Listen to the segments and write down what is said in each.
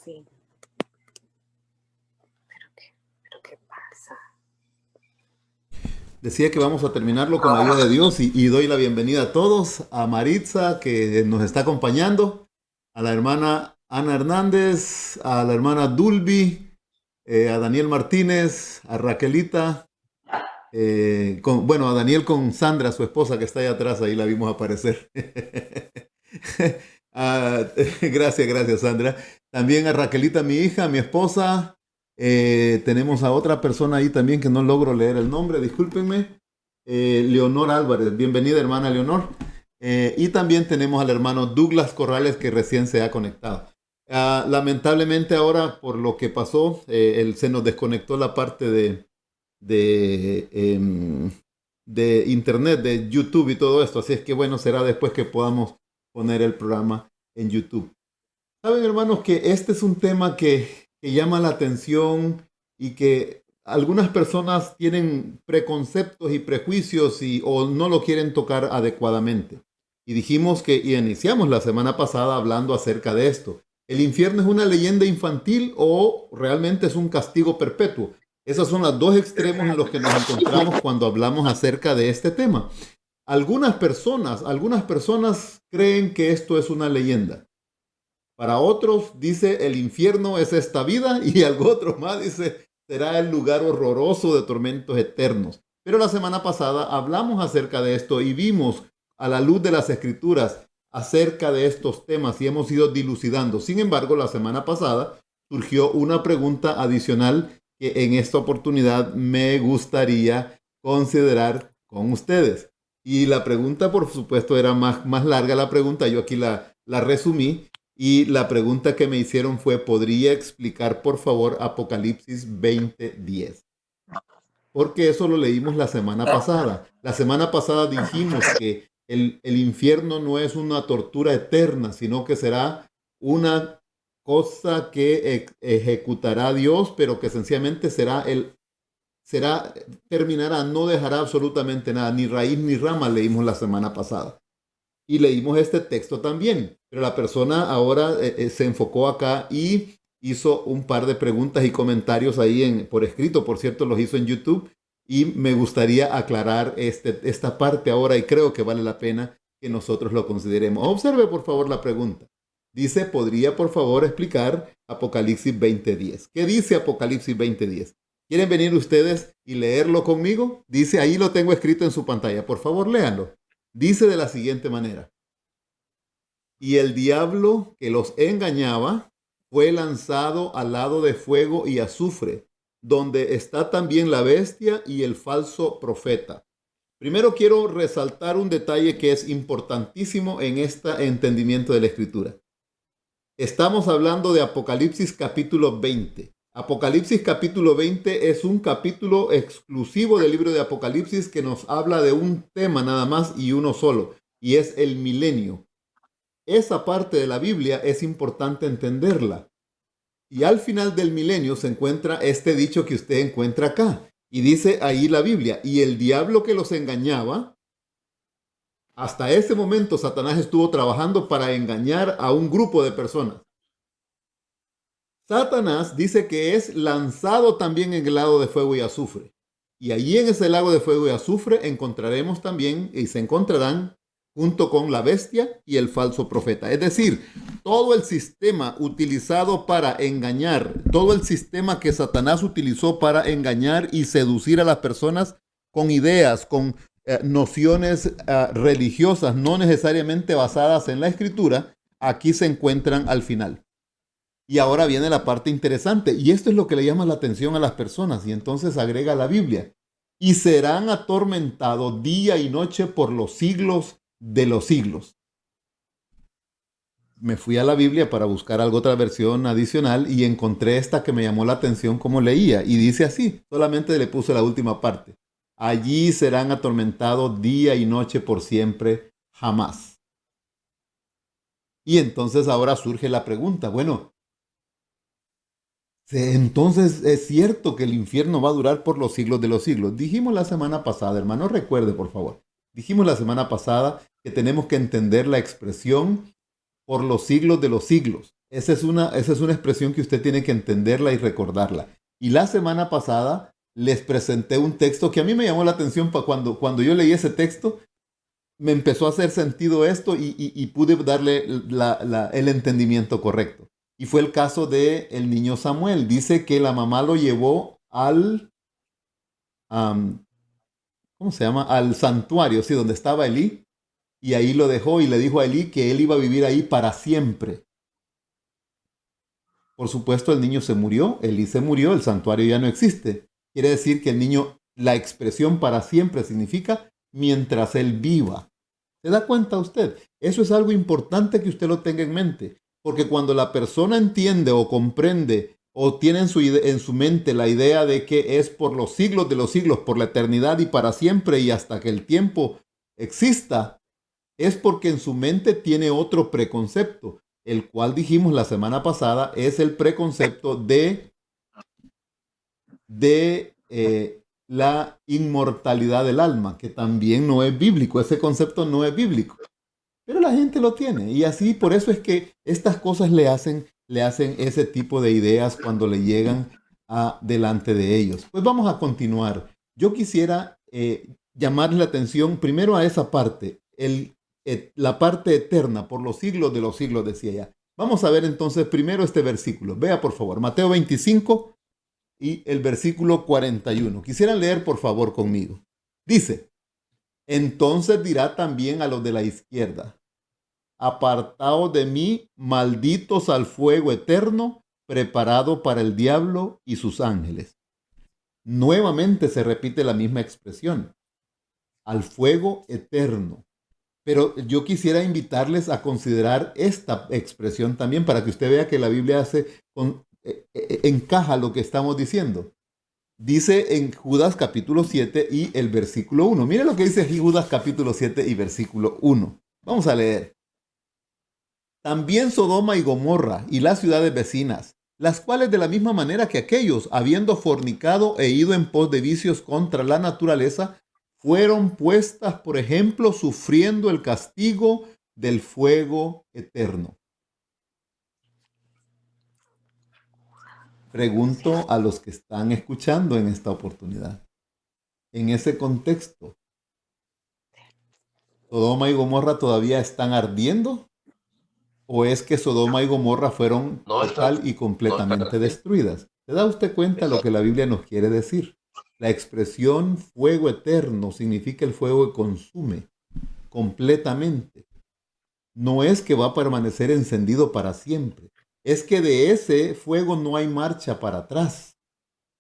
sí. ¿Pero qué pasa? Decía que vamos a terminarlo con la ayuda de Dios y doy la bienvenida a todos, a Maritza que nos está acompañando, a la hermana Ana Hernández, a la hermana Dulby, a Daniel Martínez, a Raquelita, a Daniel con Sandra, su esposa que está ahí atrás, ahí la vimos aparecer. Ah, gracias Sandra. También a Raquelita, mi hija, mi esposa. Tenemos a otra persona ahí también que no logro leer el nombre, discúlpenme. Leonor Álvarez, bienvenida hermana Leonor. Y también tenemos al hermano Douglas Corrales que recién se ha conectado. Lamentablemente ahora por lo que pasó, se nos desconectó la parte de, em, de internet, de YouTube y todo esto. Así es que bueno, será después que podamos poner el programa en YouTube. Saben, hermanos, que este es un tema que llama la atención y que algunas personas tienen preconceptos y prejuicios o no lo quieren tocar adecuadamente. Y dijimos y iniciamos la semana pasada hablando acerca de esto. ¿El infierno es una leyenda infantil o realmente es un castigo perpetuo? Esos son los dos extremos en los que nos encontramos cuando hablamos acerca de este tema. Algunas personas creen que esto es una leyenda. Para otros dice el infierno es esta vida y algo otro más dice será el lugar horroroso de tormentos eternos. Pero la semana pasada hablamos acerca de esto y vimos a la luz de las escrituras acerca de estos temas y hemos ido dilucidando. Sin embargo, la semana pasada surgió una pregunta adicional que en esta oportunidad me gustaría considerar con ustedes. Y la pregunta, por supuesto, era más larga la pregunta. Yo aquí la resumí. Y la pregunta que me hicieron fue, ¿podría explicar, por favor, Apocalipsis 20:10? Porque eso lo leímos la semana pasada. La semana pasada dijimos que el infierno no es una tortura eterna, sino que será una cosa que ejecutará Dios, pero que sencillamente terminará, no dejará absolutamente nada, ni raíz ni rama, leímos la semana pasada. Y leímos este texto también, pero la persona ahora se enfocó acá y hizo un par de preguntas y comentarios ahí por escrito, por cierto, los hizo en YouTube y me gustaría aclarar esta parte ahora y creo que vale la pena que nosotros lo consideremos. Observe por favor la pregunta. Dice, ¿podría por favor explicar Apocalipsis 20:10? ¿Qué dice Apocalipsis 20:10? ¿Quieren venir ustedes y leerlo conmigo? Dice, ahí lo tengo escrito en su pantalla. Por favor, léanlo. Dice de la siguiente manera: y el diablo que los engañaba fue lanzado al lado de fuego y azufre, donde está también la bestia y el falso profeta. Primero quiero resaltar un detalle que es importantísimo en este entendimiento de la Escritura. Estamos hablando de Apocalipsis capítulo 20. Apocalipsis capítulo 20 es un capítulo exclusivo del libro de Apocalipsis que nos habla de un tema nada más y uno solo, y es el milenio. Esa parte de la Biblia es importante entenderla. Y al final del milenio se encuentra este dicho que usted encuentra acá. Y dice ahí la Biblia, y el diablo que los engañaba, hasta ese momento Satanás estuvo trabajando para engañar a un grupo de personas. Satanás dice que es lanzado también en el lago de fuego y azufre. Y allí en ese lago de fuego y azufre encontraremos también y se encontrarán junto con la bestia y el falso profeta. Es decir, todo el sistema utilizado para engañar, todo el sistema que Satanás utilizó para engañar y seducir a las personas con ideas, con nociones religiosas, no necesariamente basadas en la escritura, aquí se encuentran al final. Y ahora viene la parte interesante, y esto es lo que le llama la atención a las personas, y entonces agrega la Biblia: y serán atormentados día y noche por los siglos de los siglos. Me fui a la Biblia para buscar otra versión adicional y encontré esta que me llamó la atención como leía, y dice así, solamente le puse la última parte: allí serán atormentados día y noche por siempre, jamás. Y entonces ahora surge la pregunta, bueno, entonces es cierto que el infierno va a durar por los siglos de los siglos. Dijimos la semana pasada, hermano, recuerde por favor. Dijimos la semana pasada que tenemos que entender la expresión por los siglos de los siglos. esa es una expresión que usted tiene que entenderla y recordarla. Y la semana pasada les presenté un texto que a mí me llamó la atención cuando yo leí ese texto, me empezó a hacer sentido esto y pude darle el entendimiento correcto. Y fue el caso de el niño Samuel. Dice que la mamá lo llevó am, ¿cómo se llama? Al santuario, sí, donde estaba Elí. Y ahí lo dejó y le dijo a Elí que él iba a vivir ahí para siempre. Por supuesto, el niño se murió, Elí se murió, el santuario ya no existe. Quiere decir que el niño, la expresión para siempre significa mientras él viva. ¿Se da cuenta usted? Eso es algo importante que usted lo tenga en mente, porque cuando la persona entiende o comprende o tiene en su mente la idea de que es por los siglos de los siglos, por la eternidad y para siempre y hasta que el tiempo exista, es porque en su mente tiene otro preconcepto, el cual dijimos la semana pasada es el preconcepto de la inmortalidad del alma, que también no es bíblico, ese concepto no es bíblico, pero la gente lo tiene y así por eso es que estas cosas le hacen ese tipo de ideas cuando le llegan a delante de ellos. Pues vamos a continuar. Yo quisiera llamarle la atención primero a esa parte, la parte eterna por los siglos de los siglos, decía ella. Vamos a ver entonces primero este versículo. Vea por favor, Mateo 25 y el versículo 41. Quisieran leer por favor conmigo. Dice, entonces dirá también a los de la izquierda, apartaos de mí, malditos al fuego eterno, preparado para el diablo y sus ángeles. Nuevamente se repite la misma expresión, al fuego eterno. Pero yo quisiera invitarles a considerar esta expresión también para que usted vea que la Biblia encaja lo que estamos diciendo. Dice en Judas capítulo 7 y el versículo 1. Mire lo que dice Judas capítulo 7 y versículo 1. Vamos a leer. También Sodoma y Gomorra y las ciudades vecinas, las cuales de la misma manera que aquellos, habiendo fornicado e ido en pos de vicios contra la naturaleza, fueron puestas, por ejemplo, sufriendo el castigo del fuego eterno. Pregunto a los que están escuchando en esta oportunidad, en ese contexto, ¿Sodoma y Gomorra todavía están ardiendo? ¿O es que Sodoma y Gomorra fueron total y completamente destruidas? ¿Se da usted cuenta lo que la Biblia nos quiere decir? La expresión fuego eterno significa el fuego que consume completamente. No es que va a permanecer encendido para siempre. Es que de ese fuego no hay marcha para atrás.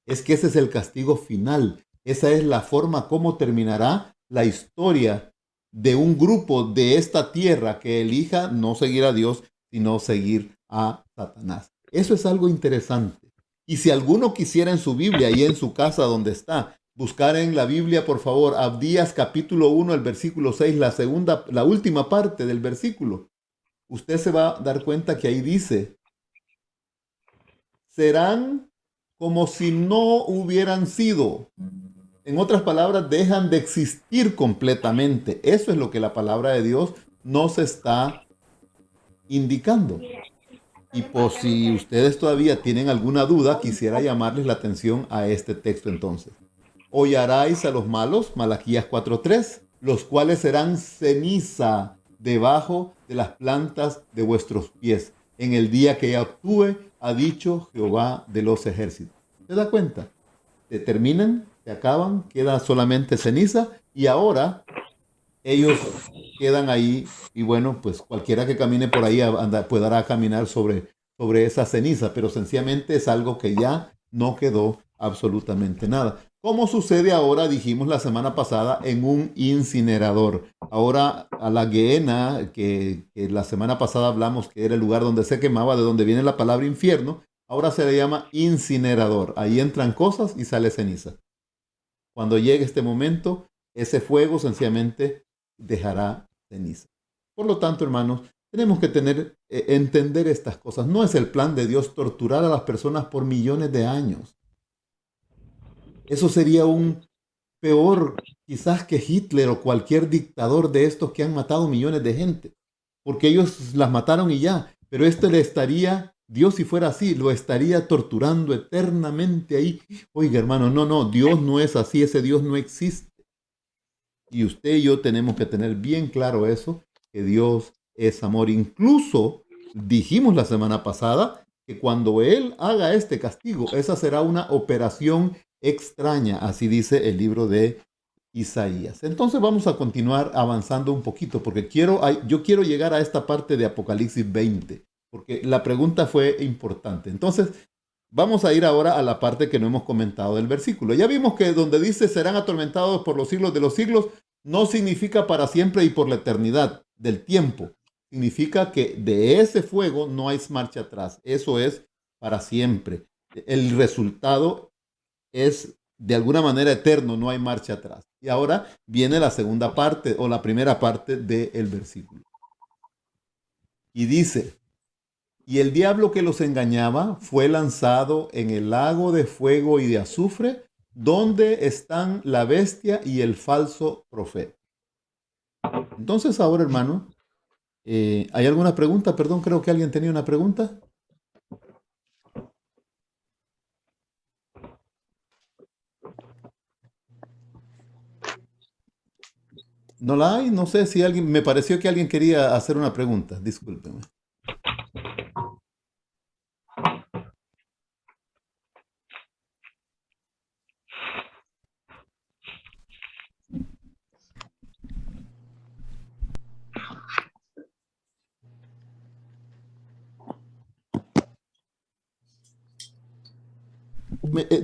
Es que ese es el castigo final. Esa es la forma como terminará la historia de un grupo de esta tierra que elija no seguir a Dios, sino seguir a Satanás. Eso es algo interesante. Y si alguno quisiera en su Biblia y en su casa donde está, buscar en la Biblia, por favor, Abdías capítulo 1, el versículo 6, la última parte del versículo, usted se va a dar cuenta que ahí dice, serán como si no hubieran sido. En otras palabras, dejan de existir completamente. Eso es lo que la palabra de Dios nos está indicando. Y por si ustedes todavía tienen alguna duda, quisiera llamarles la atención a este texto entonces. Hollaráis a los malos, Malaquías 4:3, los cuales serán ceniza debajo de las plantas de vuestros pies, en el día que actúe, ha dicho Jehová de los ejércitos. ¿Se da cuenta? Se terminan, se acaban, queda solamente ceniza y ahora ellos quedan ahí y bueno, pues cualquiera que camine por ahí podrá caminar sobre esa ceniza, pero sencillamente es algo que ya no quedó absolutamente nada. Como sucede ahora, dijimos la semana pasada, en un incinerador. Ahora a la Gehenna, que la semana pasada hablamos que era el lugar donde se quemaba, de donde viene la palabra infierno, ahora se le llama incinerador. Ahí entran cosas y sale ceniza. Cuando llegue este momento, ese fuego sencillamente dejará ceniza. Por lo tanto, hermanos, tenemos que entender estas cosas. No es el plan de Dios torturar a las personas por millones de años. Eso sería un peor quizás que Hitler o cualquier dictador de estos que han matado millones de gente, porque ellos las mataron y ya. Pero le estaría, Dios si fuera así, lo estaría torturando eternamente ahí. Oiga, hermano, no, Dios no es así, ese Dios no existe. Y usted y yo tenemos que tener bien claro eso, que Dios es amor. Incluso dijimos la semana pasada que cuando Él haga este castigo, esa será una operación extraña, así dice el libro de Isaías. Entonces vamos a continuar avanzando un poquito, porque yo quiero llegar a esta parte de Apocalipsis 20, porque la pregunta fue importante. Entonces, vamos a ir ahora a la parte que no hemos comentado del versículo. Ya vimos que donde dice serán atormentados por los siglos de los siglos, no significa para siempre y por la eternidad del tiempo. Significa que de ese fuego no hay marcha atrás. Eso es para siempre. El resultado es de alguna manera eterno, no hay marcha atrás. Y ahora viene la segunda parte o la primera parte del versículo. Y dice: y el diablo que los engañaba fue lanzado en el lago de fuego y de azufre, donde están la bestia y el falso profeta. Entonces ahora, hermano, ¿hay alguna pregunta? Perdón, creo que alguien tenía una pregunta. ¿No la hay? No sé si alguien, me pareció que alguien quería hacer una pregunta, discúlpeme.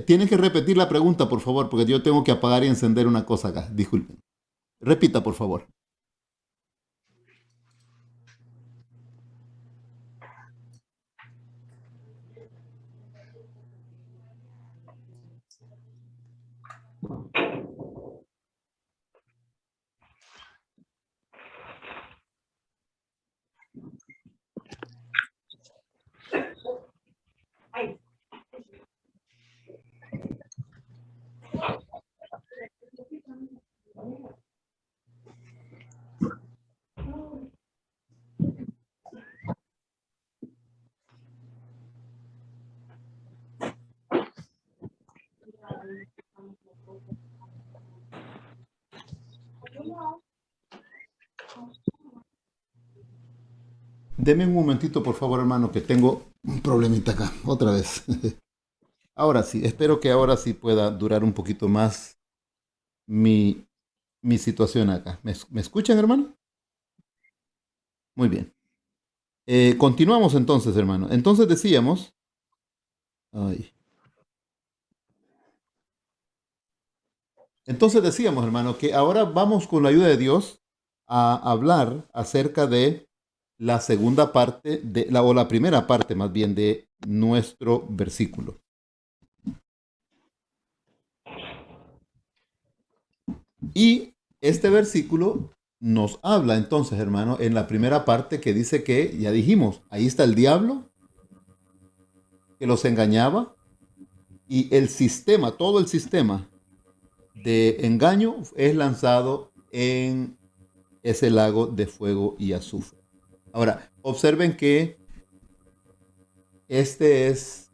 Tienen que repetir la pregunta, por favor, porque yo tengo que apagar y encender una cosa acá. Disculpen. Repita, por favor. Deme un momentito, por favor, hermano, que tengo un problemita acá, otra vez. Ahora sí, espero que ahora sí pueda durar un poquito más mi, mi situación acá. ¿Me escuchan, hermano? Muy bien. Continuamos entonces, hermano. Entonces decíamos, ay, entonces decíamos, hermano, que ahora vamos con la ayuda de Dios a hablar acerca de la segunda parte o la primera parte más bien de nuestro versículo. Y este versículo nos habla entonces, hermano, en la primera parte que dice que, ya dijimos, ahí está el diablo que los engañaba y el sistema, todo el sistema de engaño es lanzado en ese lago de fuego y azufre. Ahora, observen que este es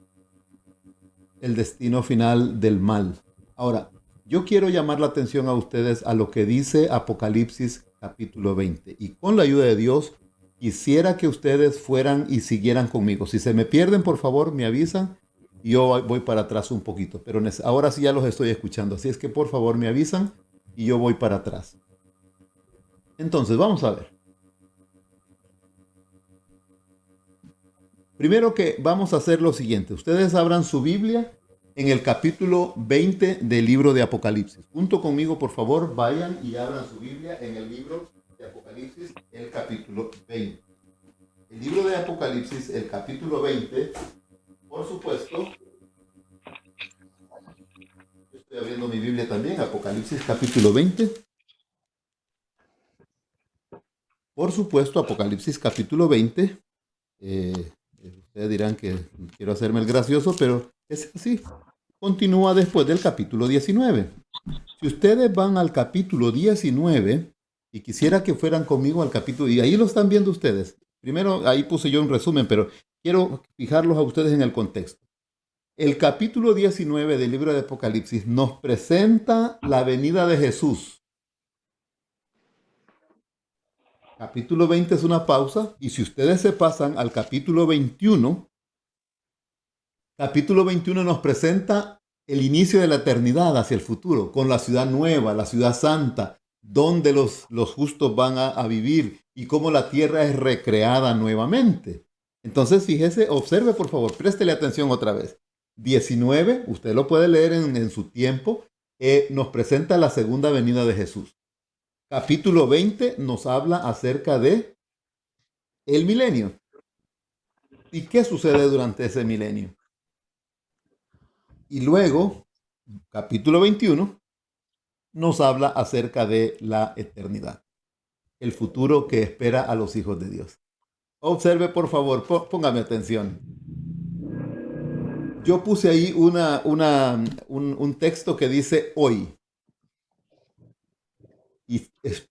el destino final del mal. Ahora, yo quiero llamar la atención a ustedes a lo que dice Apocalipsis capítulo 20. Y con la ayuda de Dios, quisiera que ustedes fueran y siguieran conmigo. Si se me pierden, por favor, me avisan. Y yo voy para atrás un poquito. Pero ahora sí ya los estoy escuchando. Así es que por favor me avisan y yo voy para atrás. Entonces, vamos a ver. Primero que vamos a hacer lo siguiente. Ustedes abran su Biblia en el capítulo 20 del libro de Apocalipsis. Junto conmigo, por favor, vayan y abran su Biblia en el libro de Apocalipsis, el capítulo 20. El libro de Apocalipsis, el capítulo 20, por supuesto, estoy abriendo mi Biblia también, Apocalipsis capítulo 20. Por supuesto, Apocalipsis capítulo 20. Ustedes dirán que quiero hacerme el gracioso, pero es así. Continúa después del capítulo 19. Si ustedes van al capítulo 19, y quisiera que fueran conmigo al capítulo, y ahí lo están viendo ustedes, Primero, ahí puse yo un resumen, pero quiero fijarlos a ustedes en el contexto. El capítulo 19 del libro de Apocalipsis nos presenta la venida de Jesús. Capítulo 20 es una pausa, y si ustedes se pasan al capítulo 21 nos presenta el inicio de la eternidad hacia el futuro, con la ciudad nueva, la ciudad santa, donde los justos van a vivir y cómo la tierra es recreada nuevamente. Entonces, fíjese, observe por favor, préstele atención otra vez. 19, usted lo puede leer en su tiempo, nos presenta la segunda venida de Jesús. Capítulo 20 nos habla acerca de el milenio. ¿Y qué sucede durante ese milenio? Y luego, capítulo 21 nos habla acerca de la eternidad, el futuro que espera a los hijos de Dios. Observe, por favor, póngame atención. Yo puse ahí un texto que dice hoy. Y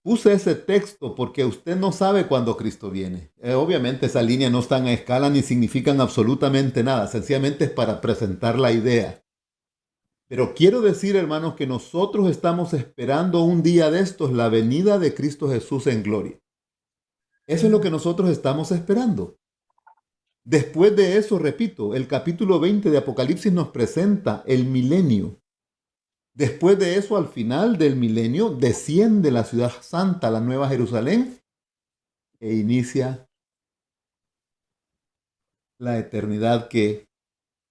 puse ese texto porque usted no sabe cuándo Cristo viene. Obviamente esa línea no está en escala ni significan absolutamente nada. Sencillamente es para presentar la idea. Pero quiero decir, hermanos, que nosotros estamos esperando un día de estos, la venida de Cristo Jesús en gloria. Eso es lo que nosotros estamos esperando. Después de eso, repito, el capítulo 20 de Apocalipsis nos presenta el milenio. Después de eso, al final del milenio, desciende la ciudad santa, la Nueva Jerusalén, e inicia la eternidad que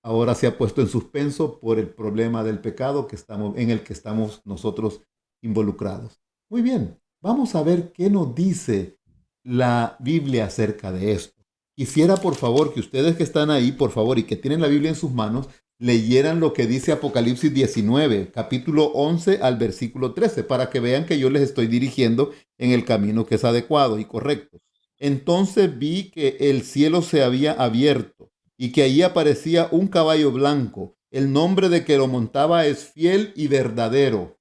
ahora se ha puesto en suspenso por el problema del pecado en el que estamos nosotros involucrados. Muy bien, vamos a ver qué nos dice la Biblia acerca de esto. Quisiera, por favor, que ustedes que están ahí, por favor, y que tienen la Biblia en sus manos, leyeran lo que dice Apocalipsis 19, capítulo 11 al versículo 13, para que vean que yo les estoy dirigiendo en el camino que es adecuado y correcto. Entonces vi que el cielo se había abierto y que allí aparecía un caballo blanco. El nombre de que lo montaba es Fiel y Verdadero.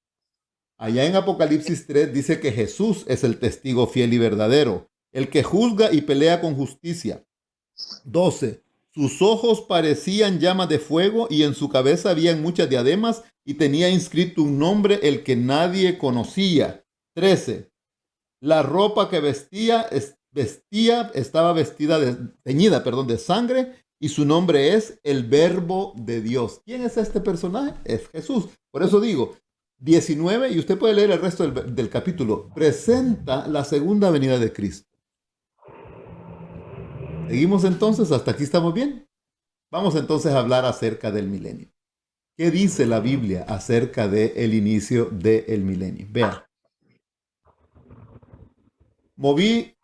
Allá en Apocalipsis 3 dice que Jesús es el testigo fiel y verdadero, el que juzga y pelea con justicia. 12. Sus ojos parecían llamas de fuego y en su cabeza habían muchas diademas y tenía inscrito un nombre el que nadie conocía. 13. La ropa que estaba teñida de sangre y su nombre es el Verbo de Dios. ¿Quién es este personaje? Es Jesús. Por eso digo, 19, y usted puede leer el resto del capítulo, presenta la segunda venida de Cristo. ¿Seguimos entonces? ¿Hasta aquí estamos bien? Vamos entonces a hablar acerca del milenio. ¿Qué dice la Biblia acerca del inicio del milenio? Vean. Moví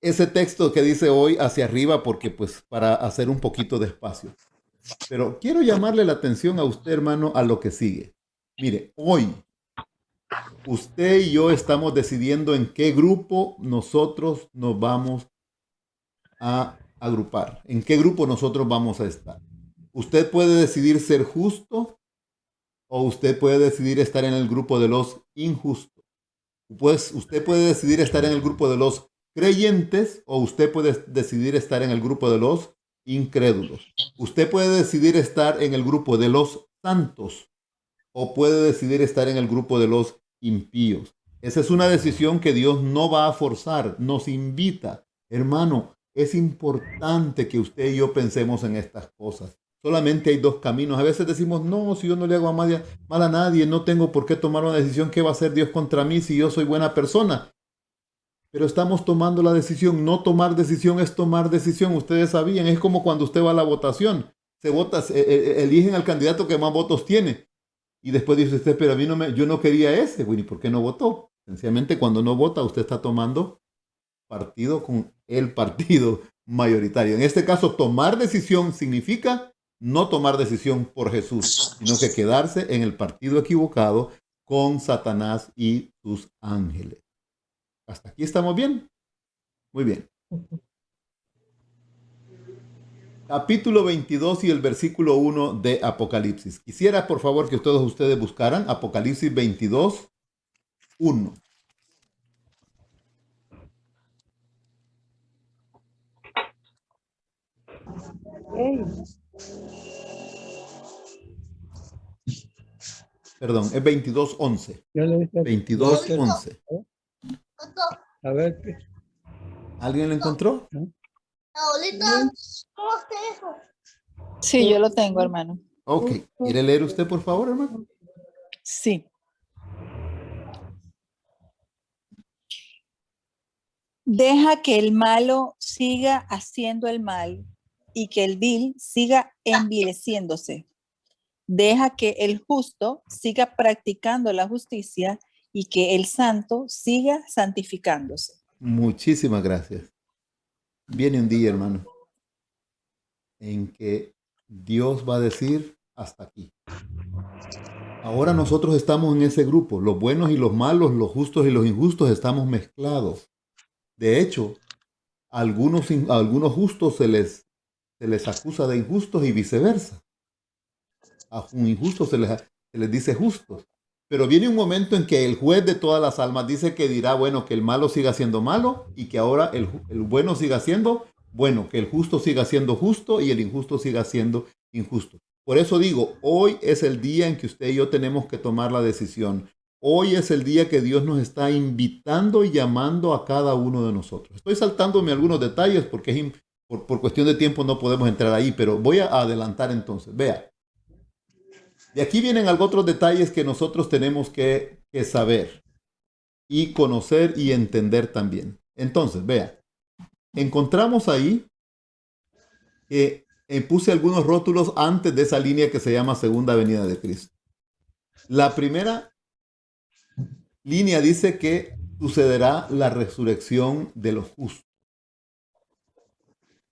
ese texto que dice hoy hacia arriba porque pues para hacer un poquito de espacio. Pero quiero llamarle la atención a usted, hermano, a lo que sigue. Mire, hoy usted y yo estamos decidiendo en qué grupo nosotros nos vamos a agrupar, en qué grupo nosotros vamos a estar. Usted puede decidir ser justo o usted puede decidir estar en el grupo de los injustos. Pues usted puede decidir estar en el grupo de los creyentes o usted puede decidir estar en el grupo de los incrédulos. Usted puede decidir estar en el grupo de los santos o puede decidir estar en el grupo de los impíos. Esa es una decisión que Dios no va a forzar, nos invita. Hermano, es importante que usted y yo pensemos en estas cosas. Solamente hay dos caminos. A veces decimos, no, si yo no le hago mal a nadie, no tengo por qué tomar una decisión. ¿Qué va a hacer Dios contra mí si yo soy buena persona? Pero estamos tomando la decisión. No tomar decisión es tomar decisión. Ustedes sabían, es como cuando usted va a la votación. Eligen al candidato que más votos tiene. Y después dice usted, pero a mí yo no quería ese. Bueno, ¿y por qué no votó? Sencillamente cuando no vota, usted está tomando partido con el partido mayoritario. En este caso, tomar decisión significa no tomar decisión por Jesús, sino que quedarse en el partido equivocado con Satanás y sus ángeles. ¿Hasta aquí estamos bien? Muy bien. Capítulo 22 y el versículo 1 de Apocalipsis. Quisiera, por favor, que todos ustedes buscaran Apocalipsis 22, 1. Ey, Perdón, es 22:11. Yo le dije, 22:11. a ver, ¿Alguien lo encontró? Sí, yo lo tengo, hermano. Ok. ¿Quiere leer usted, por favor, hermano? Sí. Deja que el malo siga haciendo el mal y que el vil siga envileciéndose. Deja que el justo siga practicando la justicia y que el santo siga santificándose. Muchísimas gracias. Viene un día, hermano, en que Dios va a decir hasta aquí. Ahora nosotros estamos en ese grupo, los buenos y los malos, los justos y los injustos estamos mezclados. De hecho, a algunos justos se les acusa de injustos y viceversa. A un injusto se les dice justos. Pero viene un momento en que el juez de todas las almas dice que dirá, bueno, que el malo siga siendo malo y que ahora el bueno siga siendo bueno, que el justo siga siendo justo y el injusto siga siendo injusto. Por eso digo, hoy es el día en que usted y yo tenemos que tomar la decisión. Hoy es el día que Dios nos está invitando y llamando a cada uno de nosotros. Estoy saltándome algunos detalles porque por cuestión de tiempo no podemos entrar ahí, pero voy a adelantar entonces. Vea. De aquí vienen algunos otros detalles que nosotros tenemos que saber y conocer y entender también. Entonces, vea, encontramos ahí que puse algunos rótulos antes de esa línea que se llama Segunda Venida de Cristo. La primera línea dice que sucederá la resurrección de los justos.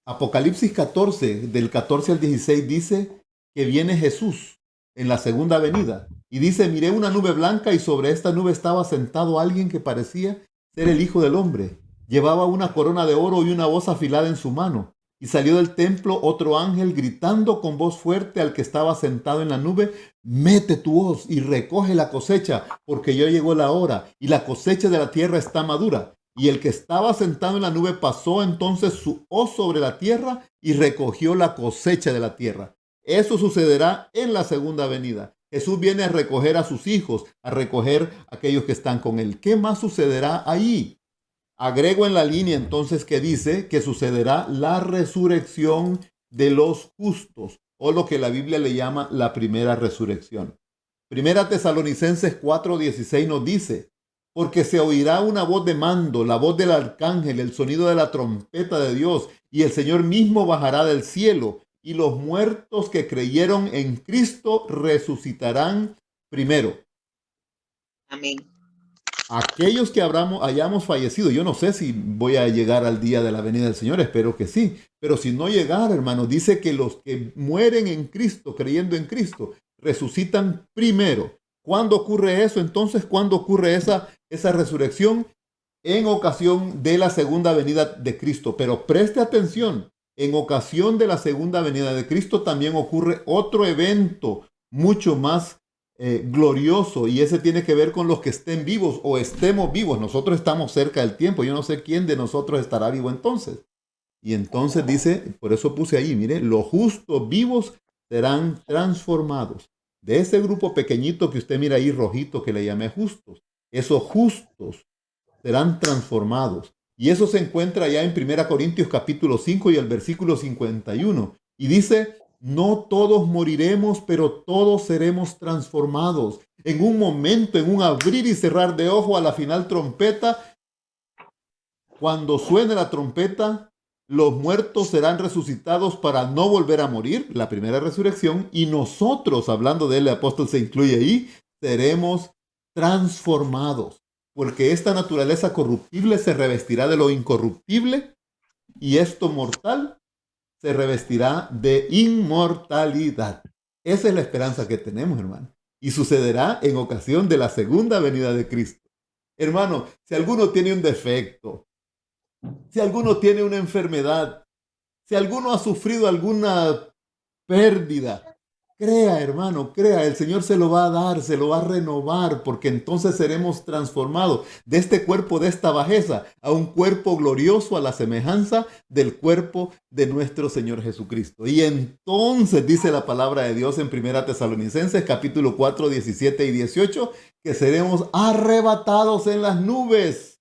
Apocalipsis 14, del 14 al 16, dice que viene Jesús en la segunda venida. Y dice, miré una nube blanca y sobre esta nube estaba sentado alguien que parecía ser el Hijo del Hombre. Llevaba una corona de oro y una voz afilada en su mano. Y salió del templo otro ángel gritando con voz fuerte al que estaba sentado en la nube, mete tu hoz y recoge la cosecha, porque ya llegó la hora y la cosecha de la tierra está madura. Y el que estaba sentado en la nube pasó entonces su hoz sobre la tierra y recogió la cosecha de la tierra. Eso sucederá en la segunda venida. Jesús viene a recoger a sus hijos, a recoger a aquellos que están con él. ¿Qué más sucederá ahí? Agrego en la línea entonces que dice que sucederá la resurrección de los justos, o lo que la Biblia le llama la primera resurrección. Primera Tesalonicenses 4:16 nos dice, porque se oirá una voz de mando, la voz del arcángel, el sonido de la trompeta de Dios, y el Señor mismo bajará del cielo, y los muertos que creyeron en Cristo resucitarán primero. amén. Aquellos que hayamos fallecido, yo no sé si voy a llegar al día de la venida del Señor, espero que sí, pero si no llegar, hermano, dice que los que mueren en Cristo, creyendo en Cristo, resucitan primero. ¿Cuándo ocurre eso? Entonces, ¿cuándo ocurre esa resurrección? En ocasión de la segunda venida de Cristo. Pero preste atención, en ocasión de la segunda venida de Cristo también ocurre otro evento mucho más glorioso, y ese tiene que ver con los que estén vivos o estemos vivos. Nosotros estamos cerca del tiempo. Yo no sé quién de nosotros estará vivo entonces. Y entonces dice, por eso puse ahí, mire, los justos vivos serán transformados. De ese grupo pequeñito que usted mira ahí rojito que le llamé justos, esos justos serán transformados. Y eso se encuentra ya en 1 Corintios capítulo 5 y el versículo 51. Y dice, no todos moriremos, pero todos seremos transformados. En un momento, en un abrir y cerrar de ojo a la final trompeta, cuando suene la trompeta, los muertos serán resucitados para no volver a morir, la primera resurrección, y nosotros, hablando de él, el apóstol se incluye ahí, seremos transformados, porque esta naturaleza corruptible se revestirá de lo incorruptible y esto mortal se revestirá de inmortalidad. Esa es la esperanza que tenemos, hermano. Y sucederá en ocasión de la segunda venida de Cristo. Hermano, si alguno tiene un defecto, si alguno tiene una enfermedad, si alguno ha sufrido alguna pérdida, Crea, hermano, crea, el Señor se lo va a dar, se lo va a renovar, porque entonces seremos transformados de este cuerpo, de esta bajeza, a un cuerpo glorioso a la semejanza del cuerpo de nuestro Señor Jesucristo. Y entonces dice la palabra de Dios en 1 Tesalonicenses capítulo 4, 17 y 18, que seremos arrebatados en las nubes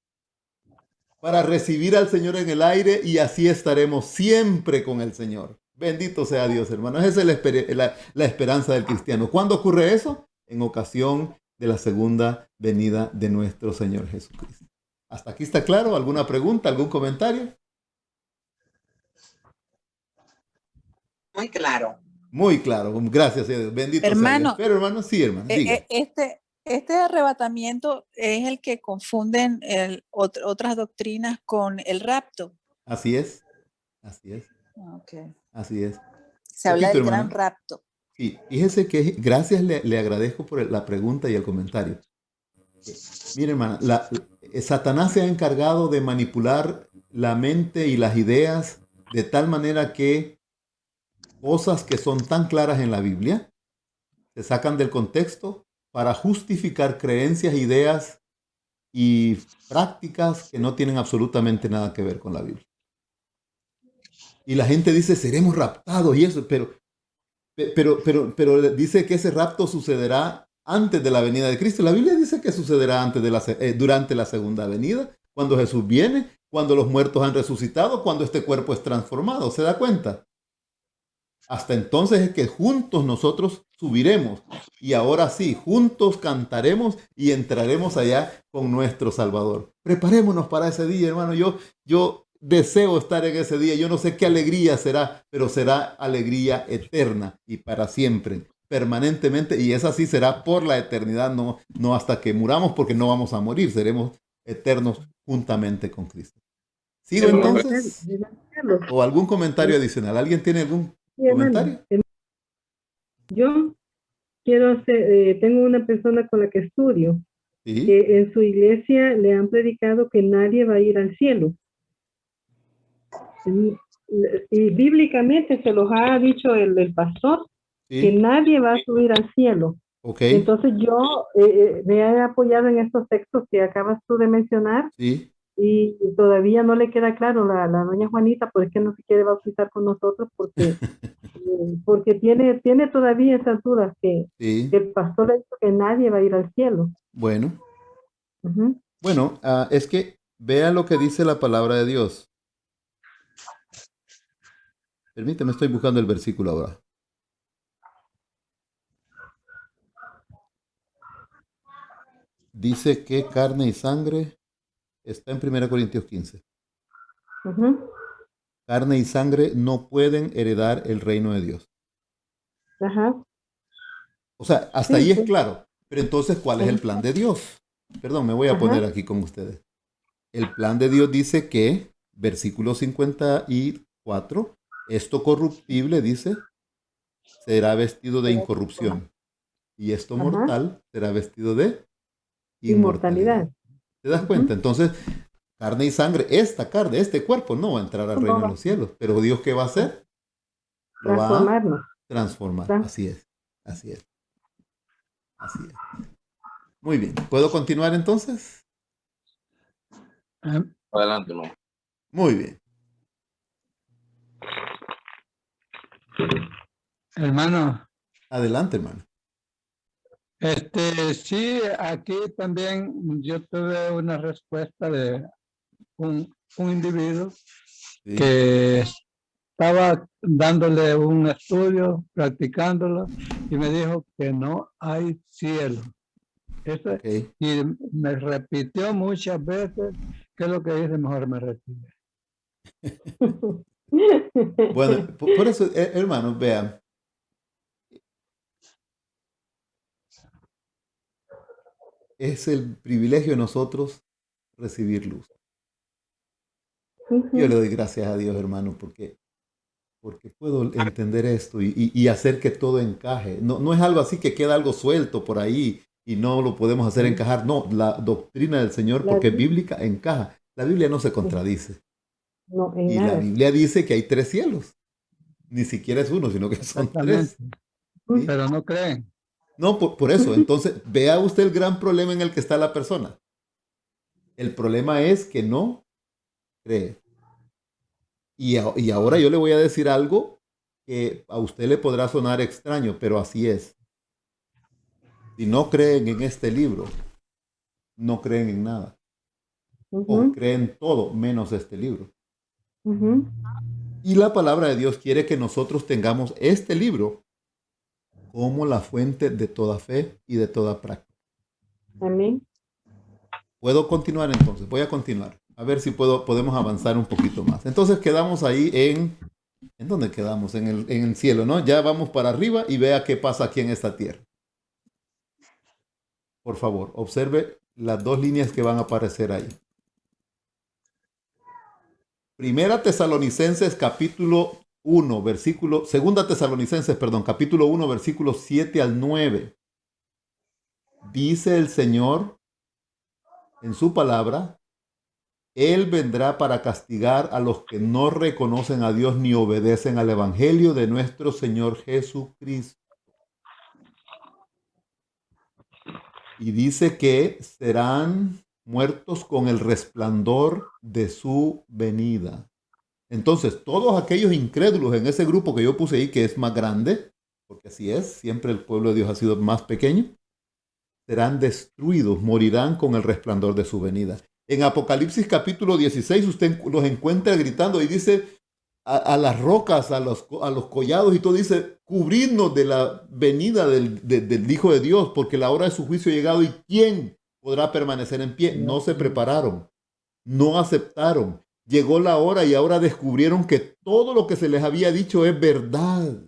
para recibir al Señor en el aire y así estaremos siempre con el Señor. Bendito sea Dios, hermano. Esa es la esperanza del cristiano. ¿Cuándo ocurre eso? En ocasión de la segunda venida de nuestro Señor Jesucristo. ¿Hasta aquí está claro? ¿Alguna pregunta? ¿Algún comentario? Muy claro. Muy claro. Gracias a Dios. Bendito Hermano, sea Dios. Pero, hermano, sí, hermano. Diga. Este arrebatamiento es el que confunden otras doctrinas con el rapto. Así es. Así es. Okay. Así es. Se habla del hermano. gran rapto. Sí, fíjese que gracias le agradezco por la pregunta y el comentario. Mire, hermana, Satanás se ha encargado de manipular la mente y las ideas de tal manera que cosas que son tan claras en la Biblia se sacan del contexto para justificar creencias, ideas y prácticas que no tienen absolutamente nada que ver con la Biblia. Y la gente dice, seremos raptados y eso, pero dice que ese rapto sucederá antes de la venida de Cristo. La Biblia dice que sucederá durante la segunda venida, cuando Jesús viene, cuando los muertos han resucitado, cuando este cuerpo es transformado. ¿Se da cuenta? Hasta entonces es que juntos nosotros subiremos y ahora sí, juntos cantaremos y entraremos allá con nuestro Salvador. Preparémonos para ese día, hermano. Yo deseo estar en ese día. Yo no sé qué alegría será, pero será alegría eterna y para siempre, permanentemente. Y esa sí será por la eternidad, no hasta que muramos, porque no vamos a morir. Seremos eternos juntamente con Cristo. ¿Sigo entonces? ¿O algún comentario adicional? ¿Alguien tiene algún comentario? Yo tengo una persona con la que estudio, ¿Sí? que en su iglesia le han predicado que nadie va a ir al cielo. Y bíblicamente se los ha dicho el pastor, ¿Sí? que nadie va a subir al cielo. Okay. Entonces yo me he apoyado en estos textos que acabas tú de mencionar. Sí. Y todavía no le queda claro la doña Juanita por qué no se quiere bautizar con nosotros, porque tiene todavía esas dudas que el pastor ha dicho que nadie va a ir al cielo. Bueno. Bueno, es que vea lo que dice la palabra de Dios. Permíteme, estoy buscando el versículo ahora. Dice que carne y sangre está en 1 Corintios 15. Carne y sangre no pueden heredar el reino de Dios. O sea, hasta ahí es claro. Pero entonces, ¿cuál es el plan de Dios? Perdón, me voy a poner aquí con ustedes. El plan de Dios dice que, versículo 54, esto corruptible, dice, será vestido de incorrupción. Y esto mortal será vestido de inmortalidad. ¿Te das cuenta? Entonces, carne y sangre, esta carne, este cuerpo no va a entrar al reino de los cielos. Pero Dios, ¿qué va a hacer? Lo va a transformar. Así es. Así es. Así es. Muy bien. ¿Puedo continuar entonces? Adelante, hermano. Muy bien. Hermano. Adelante, hermano. Sí, aquí también yo tuve una respuesta de un individuo que estaba dándole un estudio, practicándolo, y me dijo que no hay cielo. Y me repitió muchas veces que es lo que dice, mejor me retire. Bueno, por eso, hermanos, vean. Es el privilegio de nosotros recibir luz. Yo le doy gracias a Dios, hermano, porque puedo entender esto y hacer que todo encaje. No es algo así que queda algo suelto por ahí y no lo podemos hacer encajar. No, la doctrina del Señor, porque es bíblica, encaja. La Biblia no se contradice. Y la Biblia dice que hay 3 cielos. Ni siquiera es uno, sino que son 3. ¿Sí? Pero no creen. No, por eso. Entonces, vea usted el gran problema en el que está la persona. El problema es que no cree. Y ahora yo le voy a decir algo que a usted le podrá sonar extraño, pero así es. Si no creen en este libro, no creen en nada. O creen todo menos este libro. Y la palabra de Dios quiere que nosotros tengamos este libro como la fuente de toda fe y de toda práctica. Amén. ¿Puedo continuar entonces? Voy a continuar. A ver si podemos avanzar un poquito más. Entonces quedamos ahí ¿en dónde quedamos? En el cielo, ¿no? Ya vamos para arriba y vea qué pasa aquí en esta tierra. Por favor, observe las dos líneas que van a aparecer ahí. Primera Tesalonicenses capítulo 1, capítulo 1, versículos 7 al 9. Dice el Señor en su palabra: Él vendrá para castigar a los que no reconocen a Dios ni obedecen al Evangelio de nuestro Señor Jesucristo. Y dice que serán muertos con el resplandor de su venida. Entonces, todos aquellos incrédulos en ese grupo que yo puse ahí, que es más grande, porque así es, siempre el pueblo de Dios ha sido más pequeño, serán destruidos, morirán con el resplandor de su venida. En Apocalipsis capítulo 16 usted los encuentra gritando y dice a las rocas, a los collados y todo, dice: cubridnos de la venida del Hijo de Dios, porque la hora de su juicio ha llegado y ¿quién podrá permanecer en pie? No se prepararon, no aceptaron. Llegó la hora y ahora descubrieron que todo lo que se les había dicho es verdad.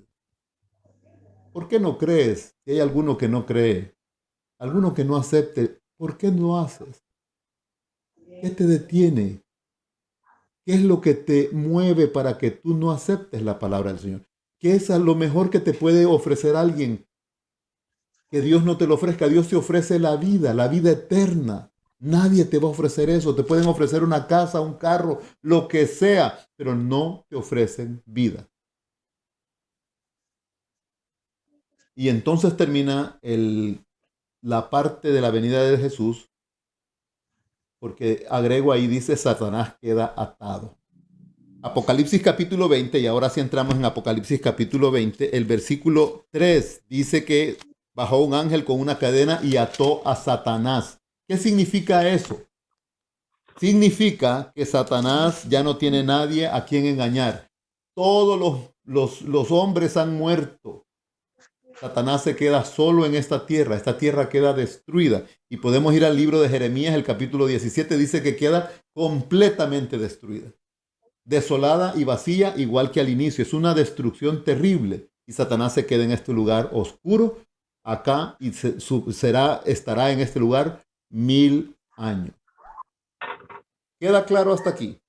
¿Por qué no crees? Si hay alguno que no cree, alguno que no acepte, ¿por qué no haces? ¿Qué te detiene? ¿Qué es lo que te mueve para que tú no aceptes la palabra del Señor? ¿Qué es a lo mejor que te puede ofrecer alguien que Dios no te lo ofrezca? Dios te ofrece la vida eterna. Nadie te va a ofrecer eso. Te pueden ofrecer una casa, un carro, lo que sea, pero no te ofrecen vida. Y entonces termina la parte de la venida de Jesús, porque agrego ahí, dice: Satanás queda atado. Apocalipsis capítulo 20, y ahora sí entramos en Apocalipsis capítulo 20, el versículo 3 dice que bajó un ángel con una cadena y ató a Satanás. ¿Qué significa eso? Significa que Satanás ya no tiene nadie a quien engañar. Todos los hombres han muerto. Satanás se queda solo en esta tierra queda destruida. Y podemos ir al libro de Jeremías, el capítulo 17, dice que queda completamente destruida. Desolada y vacía, igual que al inicio. Es una destrucción terrible. Y Satanás se queda en este lugar oscuro, acá, y estará en este lugar 1000 años. ¿Queda claro hasta aquí?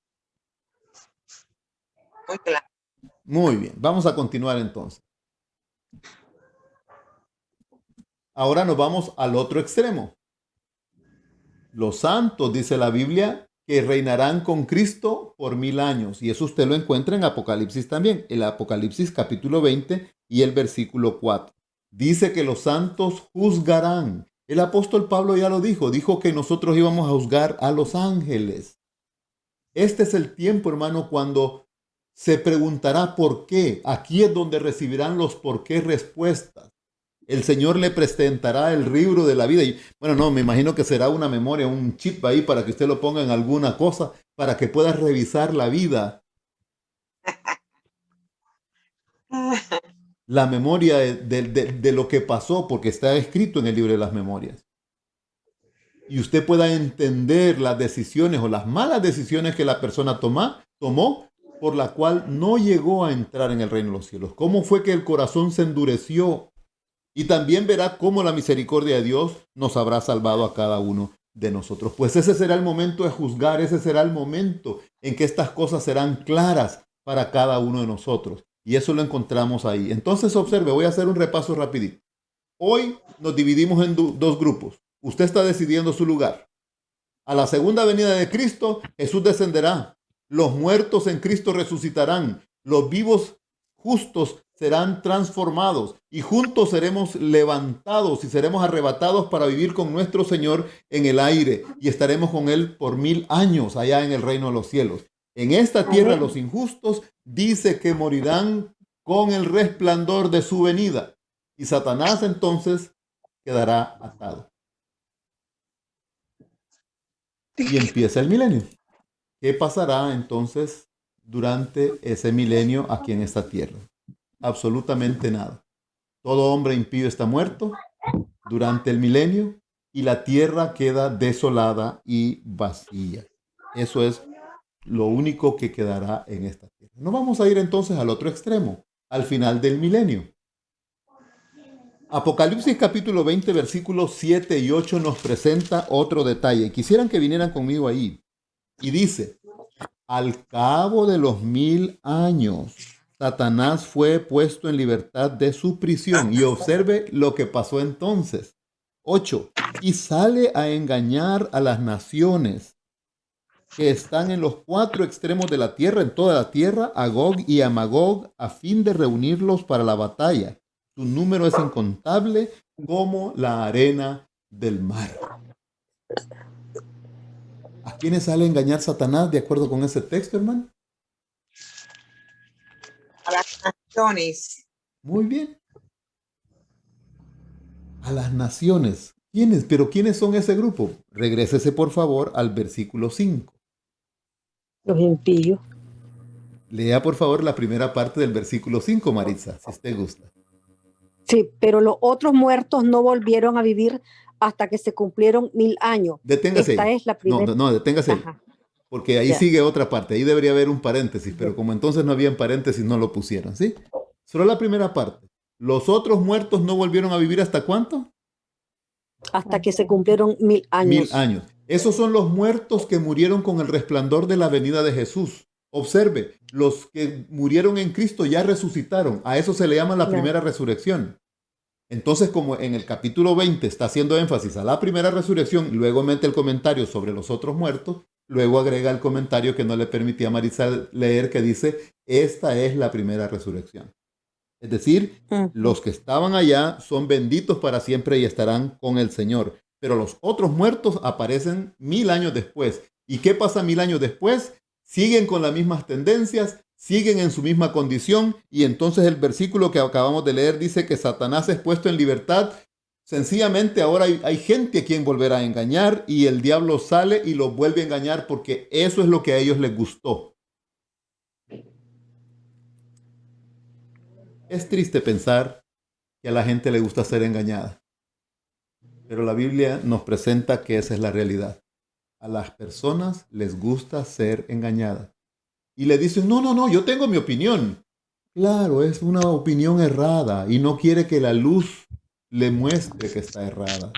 Muy claro. Muy bien, vamos a continuar entonces. Ahora nos vamos al otro extremo. Los santos, dice la Biblia, que reinarán con Cristo por 1000 años. Y eso usted lo encuentra en Apocalipsis también. El Apocalipsis capítulo 20 y el versículo 4. Dice que los santos juzgarán. El apóstol Pablo ya lo dijo que nosotros íbamos a juzgar a los ángeles. Este es el tiempo, hermano, cuando se preguntará por qué. Aquí es donde recibirán los por qué respuestas. El Señor le presentará el libro de la vida. Y, bueno, no, me imagino que será una memoria, un chip ahí para que usted lo ponga en alguna cosa, para que pueda revisar la vida. La memoria de lo que pasó, porque está escrito en el libro de las memorias. Y usted pueda entender las decisiones o las malas decisiones que la persona tomó, por la cual no llegó a entrar en el reino de los cielos. ¿Cómo fue que el corazón se endureció? Y también verá cómo la misericordia de Dios nos habrá salvado a cada uno de nosotros. Pues ese será el momento de juzgar, ese será el momento en que estas cosas serán claras para cada uno de nosotros. Y eso lo encontramos ahí. Entonces observe, voy a hacer un repaso rapidito. Hoy nos dividimos en dos grupos. Usted está decidiendo su lugar. A la segunda venida de Cristo, Jesús descenderá. Los muertos en Cristo resucitarán. Los vivos justos serán transformados y juntos seremos levantados y seremos arrebatados para vivir con nuestro Señor en el aire y estaremos con Él por 1000 años allá en el reino de los cielos. En esta tierra los injustos dice que morirán con el resplandor de su venida y Satanás entonces quedará atado. Y empieza el milenio. ¿Qué pasará entonces durante ese milenio aquí en esta tierra? Absolutamente nada. Todo hombre impío está muerto durante el milenio y la tierra queda desolada y vacía. Eso es lo único que quedará en esta tierra. Nos vamos a ir entonces al otro extremo, al final del milenio. Apocalipsis capítulo 20, versículos 7 y 8 nos presenta otro detalle. Quisieran que vinieran conmigo ahí. Y dice, al cabo de los 1000 años, Satanás fue puesto en libertad de su prisión. Y observe lo que pasó entonces. 8. Y sale a engañar a las naciones que están en los 4 extremos de la tierra, en toda la tierra, a Gog y a Magog, a fin de reunirlos para la batalla. Su número es incontable como la arena del mar. ¿A quiénes sale a engañar Satanás de acuerdo con ese texto, hermano? A las naciones. Muy bien. A las naciones. ¿Quiénes? ¿Pero quiénes son ese grupo? Regrésese, por favor, al versículo 5. Los impíos. Lea, por favor, la primera parte del versículo 5, Maritza, si usted gusta. Sí, pero los otros muertos no volvieron a vivir hasta que se cumplieron 1000 años. Deténgase Esta ahí. es la primera. No, deténgase ahí. Ajá. Porque ahí Ya. sigue otra parte. Ahí debería haber un paréntesis, pero como entonces no había paréntesis, no lo pusieron, ¿sí? Solo la primera parte. ¿Los otros muertos no volvieron a vivir hasta cuánto? Hasta que se cumplieron 1000 años. 1000 años. Esos son los muertos que murieron con el resplandor de la venida de Jesús. Observe, los que murieron en Cristo ya resucitaron. A eso se le llama la primera resurrección. Entonces, como en el capítulo 20 está haciendo énfasis a la primera resurrección, luego mete el comentario sobre los otros muertos, luego agrega el comentario que no le permitía a Maritza leer, que dice, esta es la primera resurrección. Es decir, los que estaban allá son benditos para siempre y estarán con el Señor. Pero los otros muertos aparecen 1000 años después. ¿Y qué pasa 1000 años después? Siguen con las mismas tendencias, siguen en su misma condición, y entonces el versículo que acabamos de leer dice que Satanás es puesto en libertad. Sencillamente ahora hay gente a quien volver a engañar y el diablo sale y los vuelve a engañar porque eso es lo que a ellos les gustó. Es triste pensar que a la gente le gusta ser engañada, pero la Biblia nos presenta que esa es la realidad. A las personas les gusta ser engañadas. Y le dicen, no, yo tengo mi opinión. Claro, es una opinión errada y no quiere que la luz le muestre que está errada.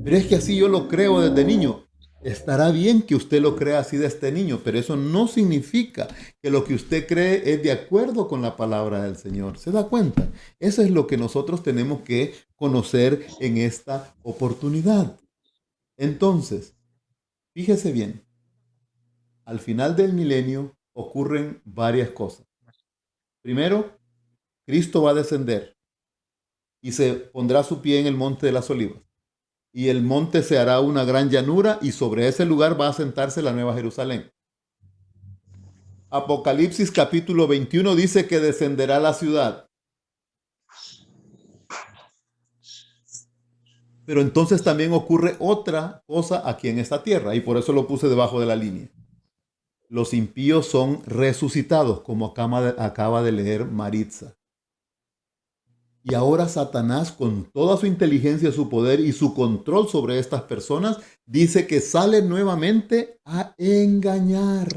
Pero es que así yo lo creo desde niño. Estará bien que usted lo crea así desde niño, pero eso no significa que lo que usted cree es de acuerdo con la palabra del Señor. ¿Se da cuenta? Eso es lo que nosotros tenemos que conocer en esta oportunidad. Entonces, fíjese bien. Al final del milenio ocurren varias cosas. Primero, Cristo va a descender y se pondrá su pie en el monte de las olivas. Y el monte se hará una gran llanura y sobre ese lugar va a sentarse la Nueva Jerusalén. Apocalipsis capítulo 21 dice que descenderá la ciudad. Pero entonces también ocurre otra cosa aquí en esta tierra y por eso lo puse debajo de la línea. Los impíos son resucitados, como acaba de leer Maritza. Y ahora Satanás, con toda su inteligencia, su poder y su control sobre estas personas, dice que sale nuevamente a engañar.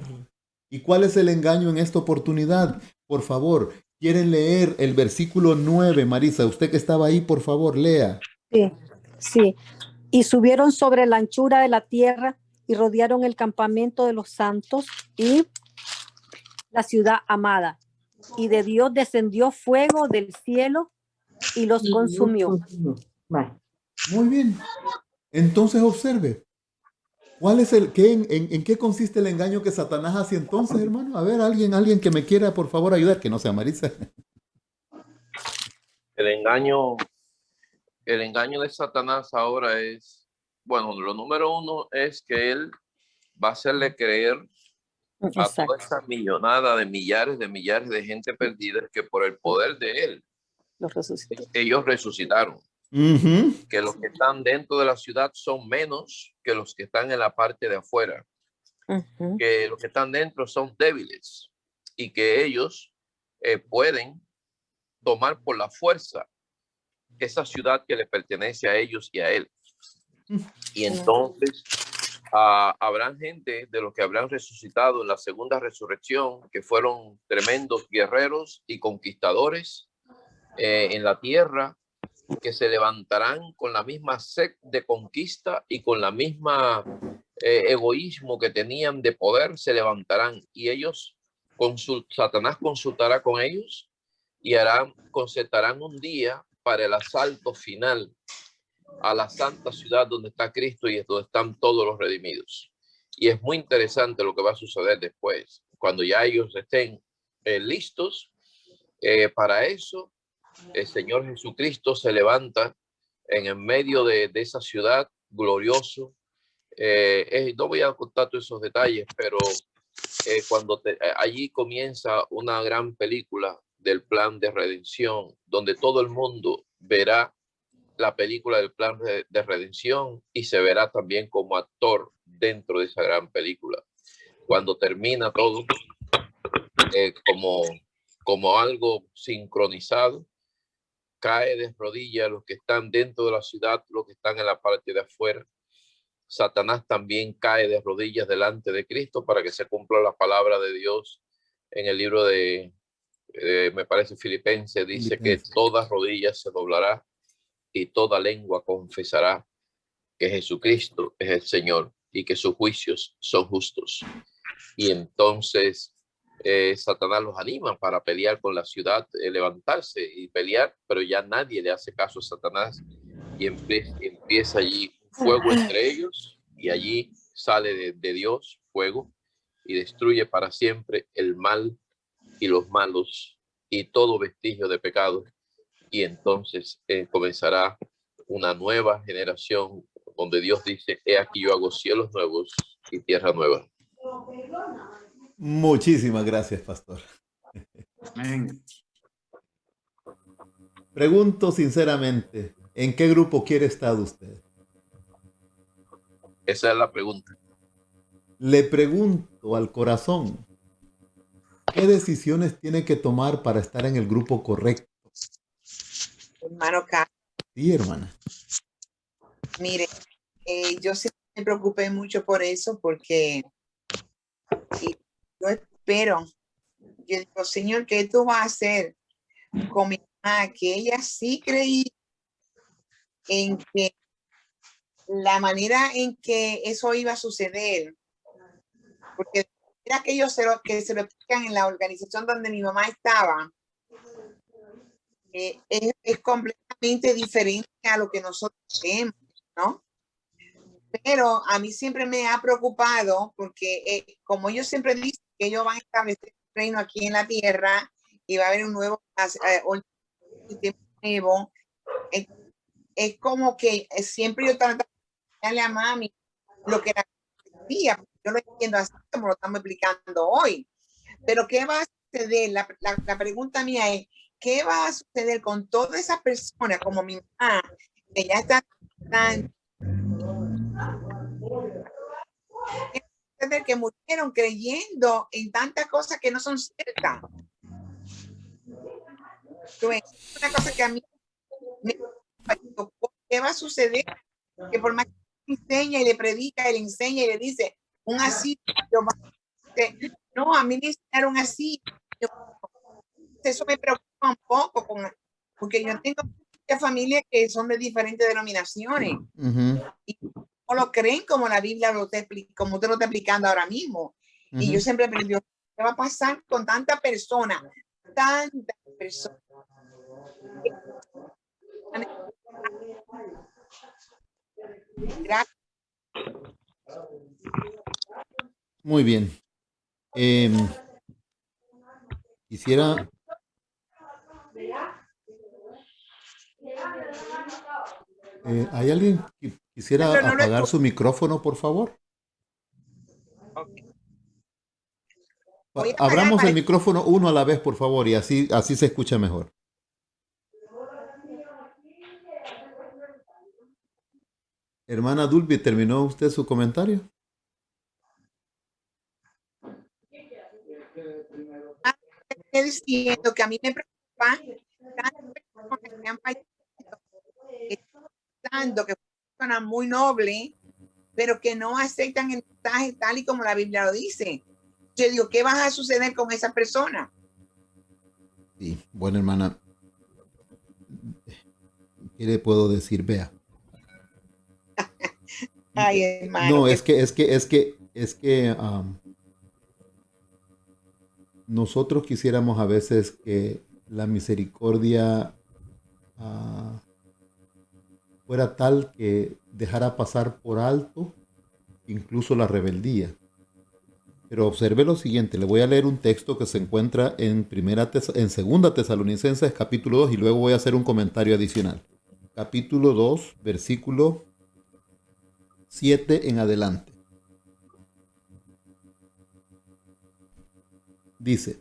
¿Y cuál es el engaño en esta oportunidad? Por favor, ¿quieren leer el versículo 9, Marisa? Usted que estaba ahí, por favor, lea. Sí. Y subieron sobre la anchura de la tierra y rodearon el campamento de los santos y la ciudad amada. Y de Dios descendió fuego del cielo y los consumió. Muy bien. Entonces observe. ¿Cuál es en qué consiste el engaño que Satanás hace entonces, hermano? A ver, alguien que me quiera, por favor, ayudar, que no sea Marisa. El engaño, el engaño de Satanás ahora es, bueno, lo número uno es que él va a hacerle creer a toda Exacto. esta millonada de millares de gente perdida que por el poder de él, Los resucitó. ellos resucitaron. Que los que están dentro de la ciudad son menos que los que están en la parte de afuera. Que los que están dentro son débiles y que ellos pueden tomar por la fuerza esa ciudad que le pertenece a ellos y a él. Y entonces habrán gente de los que habrán resucitado en la segunda resurrección, que fueron tremendos guerreros y conquistadores en la tierra, que se levantarán con la misma sed de conquista y con la misma egoísmo que tenían de poder, se levantarán y ellos, Satanás consultará con ellos y concertarán un día para el asalto final a la santa ciudad donde está Cristo y donde están todos los redimidos. Y es muy interesante lo que va a suceder después, cuando ya ellos estén listos para eso. El Señor Jesucristo se levanta en el medio de esa ciudad glorioso. No voy a contar todos esos detalles, pero allí comienza una gran película del plan de redención, donde todo el mundo verá la película del plan de redención y se verá también como actor dentro de esa gran película. Cuando termina todo como algo sincronizado, cae de rodillas los que están dentro de la ciudad, los que están en la parte de afuera. Satanás también cae de rodillas delante de Cristo para que se cumpla la palabra de Dios en el libro me parece Filipenses, dice que toda rodilla se doblará y toda lengua confesará que Jesucristo es el Señor y que sus juicios son justos. Y entonces Satanás los anima para pelear con la ciudad, levantarse y pelear, pero ya nadie le hace caso a Satanás y empieza allí fuego entre ellos y allí sale de Dios fuego y destruye para siempre el mal y los malos y todo vestigio de pecado. Y entonces comenzará una nueva generación donde Dios dice: he aquí yo hago cielos nuevos y tierra nueva. Muchísimas gracias, pastor. Amén. Pregunto sinceramente, ¿en qué grupo quiere estar usted? Esa es la pregunta. Le pregunto al corazón, ¿qué decisiones tiene que tomar para estar en el grupo correcto? Hermano Carlos. Sí, hermana. Mire, yo siempre me preocupé mucho por eso porque yo espero, yo digo, Señor, ¿qué tú vas a hacer con mi mamá? Que ella sí creía en que la manera en que eso iba a suceder, porque era que ellos que se lo explican en la organización donde mi mamá estaba, es completamente diferente a lo que nosotros tenemos, ¿no? Pero a mí siempre me ha preocupado porque como ellos siempre dicen que ellos van a establecer un reino aquí en la tierra y va a haber un nuevo sistema nuevo, es como que siempre yo trato de darle a mami lo que era día, yo lo entiendo así como lo estamos explicando hoy, pero ¿qué va a suceder? La pregunta mía es, ¿qué va a suceder con todas esas personas como mi mamá, que ya están que murieron creyendo en tantas cosas que no son ciertas? Una cosa que a mí ¿qué va a suceder? Que por más que enseña y le predica y le enseña y le dice un así, no, a mí me enseñaron así. Eso me preocupa un poco porque yo tengo muchas familias que son de diferentes denominaciones y no lo creen como la Biblia como usted lo está explicando ahora mismo. Y yo siempre aprendí, ¿qué va a pasar con tantas personas? Tantas personas. Gracias. Muy bien. Quisiera ¿Hay alguien que quisiera apagar su micrófono, por favor? Abramos el micrófono uno a la vez, por favor, y así se escucha mejor. Hermana Dulby, ¿terminó usted su comentario? Estoy diciendo que a mí me preocupa que han fallecido, que fue una muy noble, pero que no aceptan el mensaje tal y como la Biblia lo dice. Yo digo, ¿qué va a suceder con esa persona? Sí, bueno, hermana, ¿qué le puedo decir? Vea. Ay, hermano. No, es que nosotros quisiéramos a veces que la misericordia fuera tal que dejara pasar por alto incluso la rebeldía. Pero observe lo siguiente, le voy a leer un texto que se encuentra en 2 Tesalonicenses capítulo 2 y luego voy a hacer un comentario adicional. Capítulo 2, versículo 7 en adelante. Dice,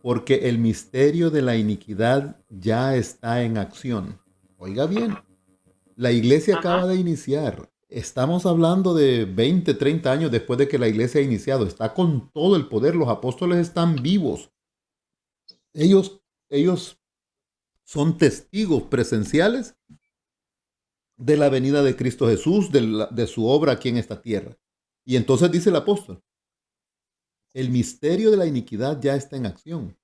porque el misterio de la iniquidad ya está en acción. Oiga bien, la iglesia acaba de iniciar. Estamos hablando de 20, 30 años después de que la iglesia ha iniciado. Está con todo el poder. Los apóstoles están vivos. Ellos son testigos presenciales de la venida de Cristo Jesús, de su obra aquí en esta tierra. Y entonces dice el apóstol, el misterio de la iniquidad ya está en acción.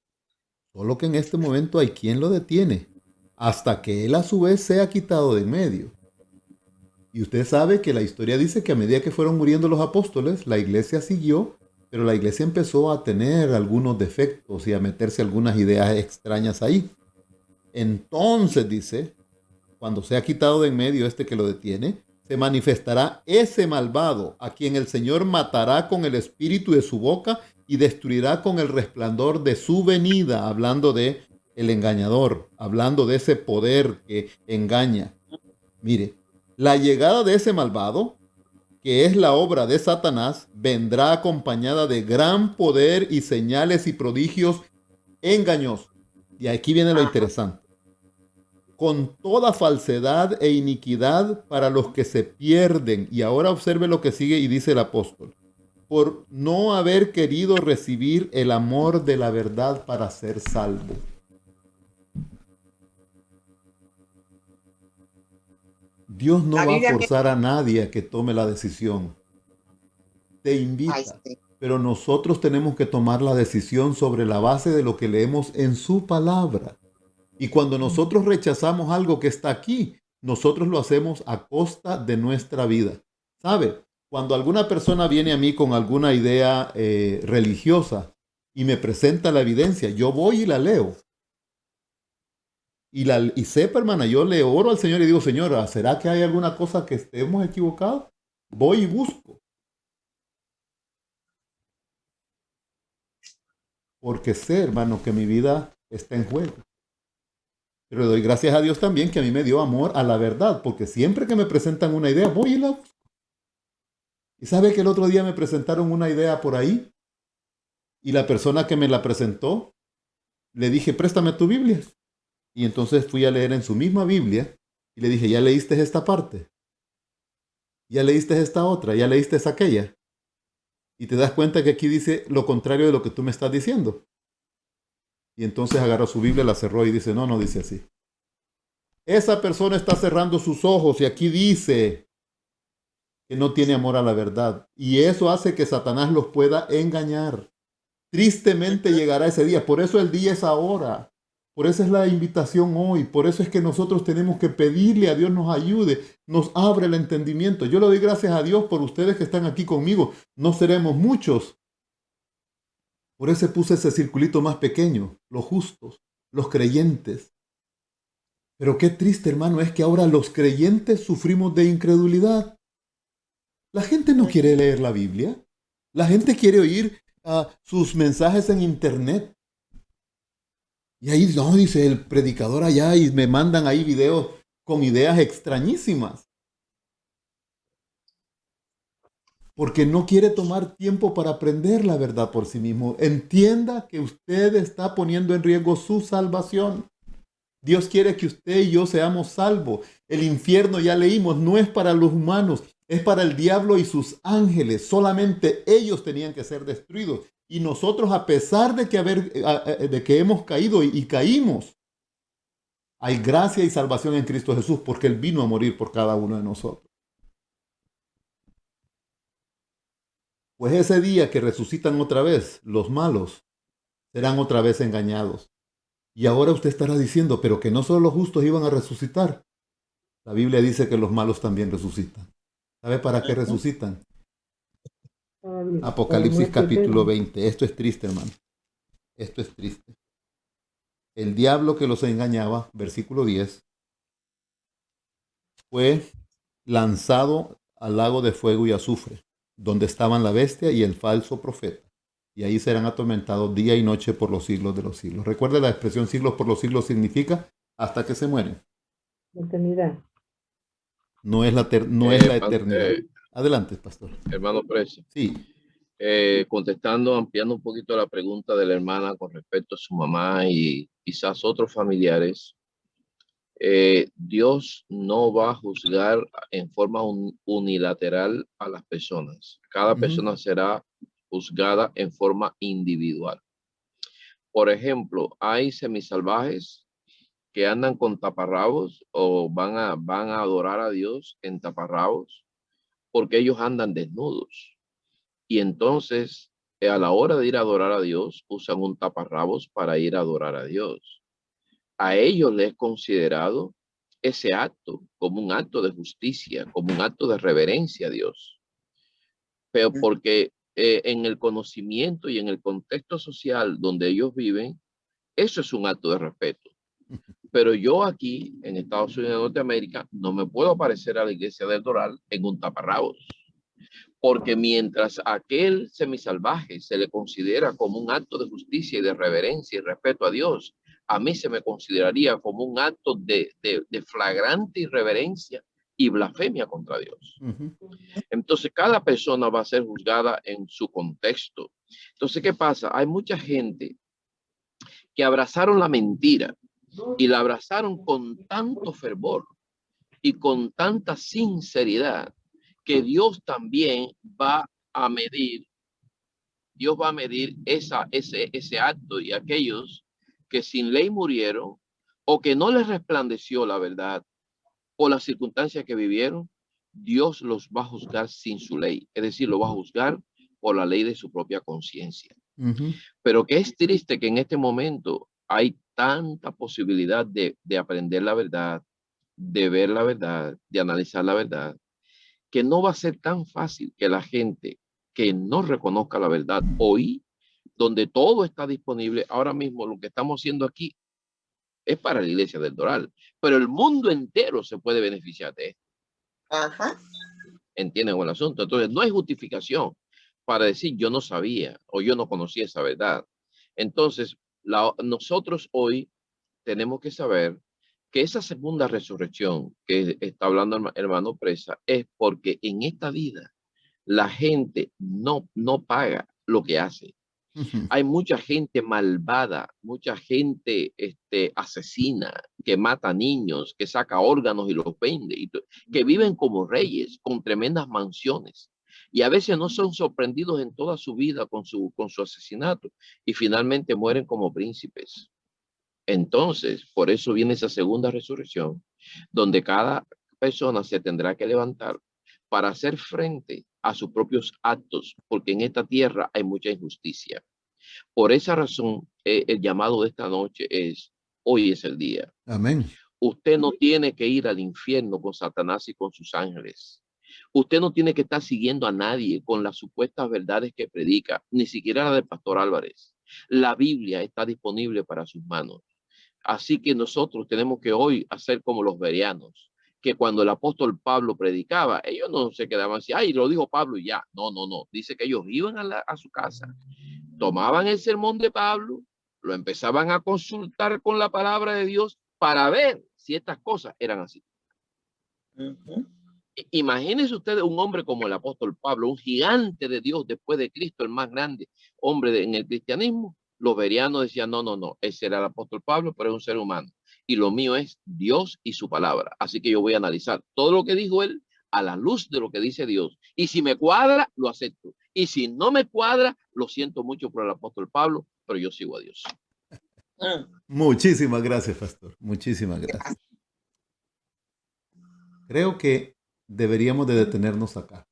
Solo que en este momento hay quien lo detiene, hasta que él a su vez sea quitado de en medio. Y usted sabe que la historia dice que a medida que fueron muriendo los apóstoles, la iglesia siguió, pero la iglesia empezó a tener algunos defectos y a meterse algunas ideas extrañas ahí. Entonces dice, cuando sea quitado de en medio este que lo detiene, se manifestará ese malvado a quien el Señor matará con el espíritu de su boca y destruirá con el resplandor de su venida, hablando de el engañador, hablando de ese poder que engaña. Mire, la llegada de ese malvado, que es la obra de Satanás, vendrá acompañada de gran poder y señales y prodigios engañosos. Y aquí viene lo interesante. Con toda falsedad e iniquidad para los que se pierden. Y ahora observe lo que sigue y dice el apóstol. Por no haber querido recibir el amor de la verdad para ser salvo. Dios no va a forzar a nadie a que tome la decisión. Te invita. Pero nosotros tenemos que tomar la decisión sobre la base de lo que leemos en su palabra. Y cuando nosotros rechazamos algo que está aquí, nosotros lo hacemos a costa de nuestra vida. ¿Sabe? Cuando alguna persona viene a mí con alguna idea religiosa y me presenta la evidencia, yo voy y la leo. Y sepa, hermana, yo le oro al Señor y digo, Señora, ¿será que hay alguna cosa que estemos equivocados? Voy y busco. Porque sé, hermano, que mi vida está en juego. Pero le doy gracias a Dios también que a mí me dio amor a la verdad, porque siempre que me presentan una idea, voy y la busco. Y sabe que el otro día me presentaron una idea por ahí, y la persona que me la presentó, le dije, préstame tu Biblia. Y entonces fui a leer en su misma Biblia, y le dije, ¿ya leíste esta parte? ¿Ya leíste esta otra? ¿Ya leíste aquella? Y te das cuenta que aquí dice lo contrario de lo que tú me estás diciendo. Y entonces agarró su Biblia, la cerró y dice, no dice así. Esa persona está cerrando sus ojos y aquí dice que no tiene amor a la verdad. Y eso hace que Satanás los pueda engañar. Tristemente llegará ese día. Por eso el día es ahora. Por eso es la invitación hoy. Por eso es que nosotros tenemos que pedirle a Dios nos ayude, nos abra el entendimiento. Yo le doy gracias a Dios por ustedes que están aquí conmigo. No seremos muchos. Por eso puse ese circulito más pequeño, los justos, los creyentes. Pero qué triste, hermano, es que ahora los creyentes sufrimos de incredulidad. La gente no quiere leer la Biblia. La gente quiere oír sus mensajes en internet. Y ahí, no, dice el predicador allá, y me mandan ahí videos con ideas extrañísimas. Porque no quiere tomar tiempo para aprender la verdad por sí mismo. Entienda que usted está poniendo en riesgo su salvación. Dios quiere que usted y yo seamos salvos. El infierno, ya leímos, no es para los humanos, es para el diablo y sus ángeles. Solamente ellos tenían que ser destruidos. Y nosotros, a pesar de que hemos caído y caímos, hay gracia y salvación en Cristo Jesús, porque Él vino a morir por cada uno de nosotros. Pues ese día que resucitan otra vez, los malos serán otra vez engañados. Y ahora usted estará diciendo, pero que no solo los justos iban a resucitar. La Biblia dice que los malos también resucitan. ¿Sabe para qué resucitan? Apocalipsis capítulo 20. Esto es triste, hermano. Esto es triste. El diablo que los engañaba, versículo 10, fue lanzado al lago de fuego y azufre, donde estaban la bestia y el falso profeta. Y ahí serán atormentados día y noche por los siglos de los siglos. Recuerde, la expresión siglos por los siglos significa hasta que se mueren. Eternidad. No es la eternidad. Adelante, pastor. Hermano Preso. Sí. Contestando, ampliando un poquito la pregunta de la hermana con respecto a su mamá y quizás otros familiares, Dios no va a juzgar en forma unilateral a las personas. Cada persona será juzgada en forma individual. Por ejemplo, hay semisalvajes que andan con taparrabos o van a adorar a Dios en taparrabos porque ellos andan desnudos. Y entonces, a la hora de ir a adorar a Dios, usan un taparrabos para ir a adorar a Dios. A ellos les es considerado ese acto como un acto de justicia, como un acto de reverencia a Dios. Pero porque en el conocimiento y en el contexto social donde ellos viven, eso es un acto de respeto. Pero yo aquí, en Estados Unidos de Norteamérica, no me puedo parecer a la iglesia del Doral en un taparrabos. Porque mientras a aquel semisalvaje se le considera como un acto de justicia y de reverencia y respeto a Dios, a mí se me consideraría como un acto de flagrante irreverencia y blasfemia contra Dios. Entonces, cada persona va a ser juzgada en su contexto. Entonces, ¿qué pasa? Hay mucha gente que abrazaron la mentira y la abrazaron con tanto fervor y con tanta sinceridad que Dios también va a medir, ese acto, y aquellos que sin ley murieron o que no les resplandeció la verdad por las circunstancias que vivieron, Dios los va a juzgar sin su ley, es decir, lo va a juzgar por la ley de su propia conciencia. Pero que es triste que en este momento hay tanta posibilidad de aprender la verdad, de ver la verdad, de analizar la verdad, que no va a ser tan fácil que la gente que no reconozca la verdad hoy, donde todo está disponible, ahora mismo lo que estamos haciendo aquí es para la iglesia del Doral, pero el mundo entero se puede beneficiar de esto. Ajá. ¿Entienden el asunto? Entonces no hay justificación para decir yo no sabía o yo no conocía esa verdad. Entonces nosotros hoy tenemos que saber que esa segunda resurrección que está hablando el hermano Presa es porque en esta vida la gente no paga lo que hace. Hay mucha gente malvada, mucha gente asesina, que mata niños, que saca órganos y los vende, que viven como reyes con tremendas mansiones. Y a veces no son sorprendidos en toda su vida con su asesinato y finalmente mueren como príncipes. Entonces, por eso viene esa segunda resurrección, donde cada persona se tendrá que levantar para hacer frente a sus propios actos, porque en esta tierra hay mucha injusticia. Por esa razón, el llamado de esta noche es, hoy es el día. Amén. Usted no tiene que ir al infierno con Satanás y con sus ángeles. Usted no tiene que estar siguiendo a nadie con las supuestas verdades que predica, ni siquiera la del pastor Álvarez. La Biblia está disponible para sus manos. Así que nosotros tenemos que hoy hacer como los bereanos, que cuando el apóstol Pablo predicaba, ellos no se quedaban así, ay, lo dijo Pablo y ya. No. Dice que ellos iban a su casa, tomaban el sermón de Pablo lo empezaban a consultar con la palabra de Dios para ver si estas cosas eran así. Imagínense ustedes un hombre como el apóstol Pablo, un gigante de Dios después de Cristo, el más grande hombre en el cristianismo. Los bereanos decían, no, ese era el apóstol Pablo, pero es un ser humano. Y lo mío es Dios y su palabra. Así que yo voy a analizar todo lo que dijo él a la luz de lo que dice Dios. Y si me cuadra, lo acepto. Y si no me cuadra, lo siento mucho por el apóstol Pablo, pero yo sigo a Dios. Muchísimas gracias, pastor. Muchísimas gracias. Creo que deberíamos de detenernos acá.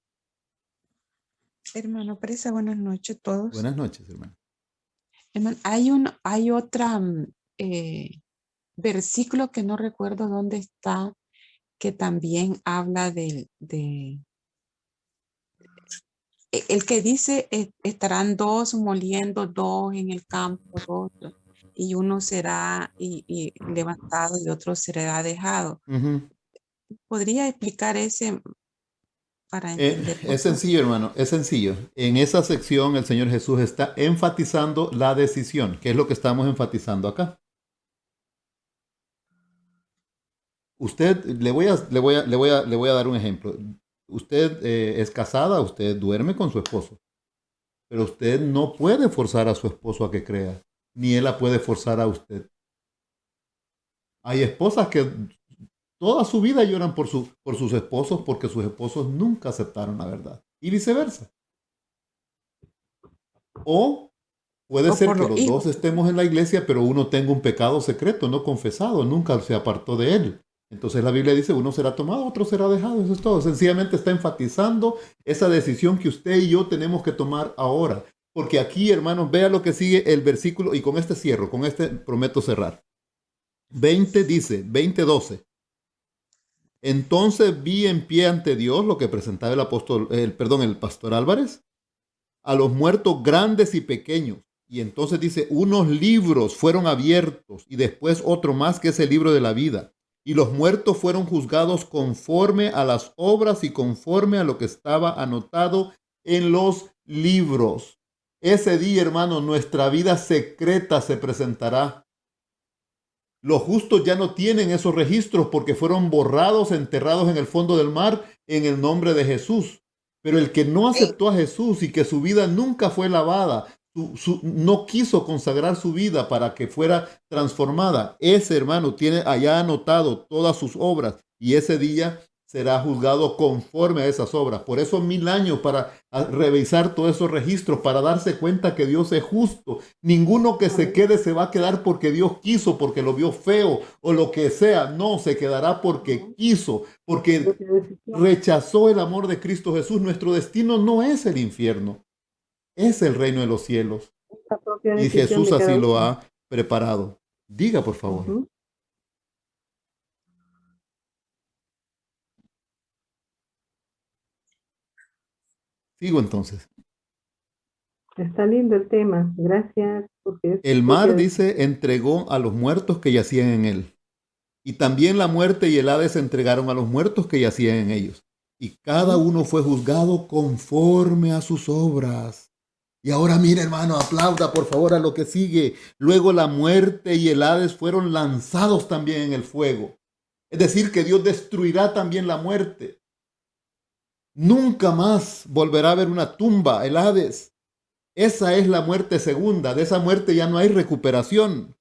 Hermano Presa, buenas noches a todos. Buenas noches, hermano. Hermano, hay otra versículo que no recuerdo dónde está, que también habla el que dice, estarán dos moliendo, dos en el campo, dos, y uno será y levantado y otro será dejado. ¿Podría explicar ese para entender? Es sencillo, hermano, es sencillo. En esa sección el Señor Jesús está enfatizando la decisión, que es lo que estamos enfatizando acá. Usted, le voy a dar un ejemplo. Usted es casada, usted duerme con su esposo, pero usted no puede forzar a su esposo a que crea, ni él la puede forzar a usted. Hay esposas que toda su vida lloran por sus esposos porque sus esposos nunca aceptaron la verdad, y viceversa. O puede ser que los dos estemos en la iglesia, pero uno tenga un pecado secreto, no confesado, nunca se apartó de él. Entonces la Biblia dice, uno será tomado, otro será dejado. Eso es todo. Sencillamente está enfatizando esa decisión que usted y yo tenemos que tomar ahora. Porque aquí, hermanos, vea lo que sigue el versículo, y con este cierro, con este prometo cerrar. 20 dice, 20:12. Entonces vi en pie ante Dios, lo que presentaba el pastor Álvarez, a los muertos grandes y pequeños. Y entonces dice, unos libros fueron abiertos, y después otro más, que es el libro de la vida. Y los muertos fueron juzgados conforme a las obras y conforme a lo que estaba anotado en los libros. Ese día, hermano, nuestra vida secreta se presentará. Los justos ya no tienen esos registros porque fueron borrados, enterrados en el fondo del mar en el nombre de Jesús. Pero el que no aceptó a Jesús y que su vida nunca fue lavada, no quiso consagrar su vida para que fuera transformada, ese hermano tiene allá anotado todas sus obras, y ese día será juzgado conforme a esas obras. Por eso 1000 años para revisar todos esos registros, para darse cuenta que Dios es justo. Ninguno que se quede se va a quedar porque Dios quiso, porque lo vio feo o lo que sea. No, se quedará porque quiso, porque rechazó el amor de Cristo Jesús. Nuestro destino no es el infierno, es el reino de los cielos. Y Jesús así lo ha preparado. Diga, por favor. Sigo entonces. Está lindo el tema. Gracias. El mar, dice, entregó a los muertos que yacían en él. Y también la muerte y el Hades entregaron a los muertos que yacían en ellos. Y cada uno fue juzgado conforme a sus obras. Y ahora mire, hermano, aplauda por favor a lo que sigue. Luego la muerte y el Hades fueron lanzados también en el fuego. Es decir, que Dios destruirá también la muerte. Nunca más volverá a haber una tumba, el Hades. Esa es la muerte segunda. De esa muerte ya no hay recuperación.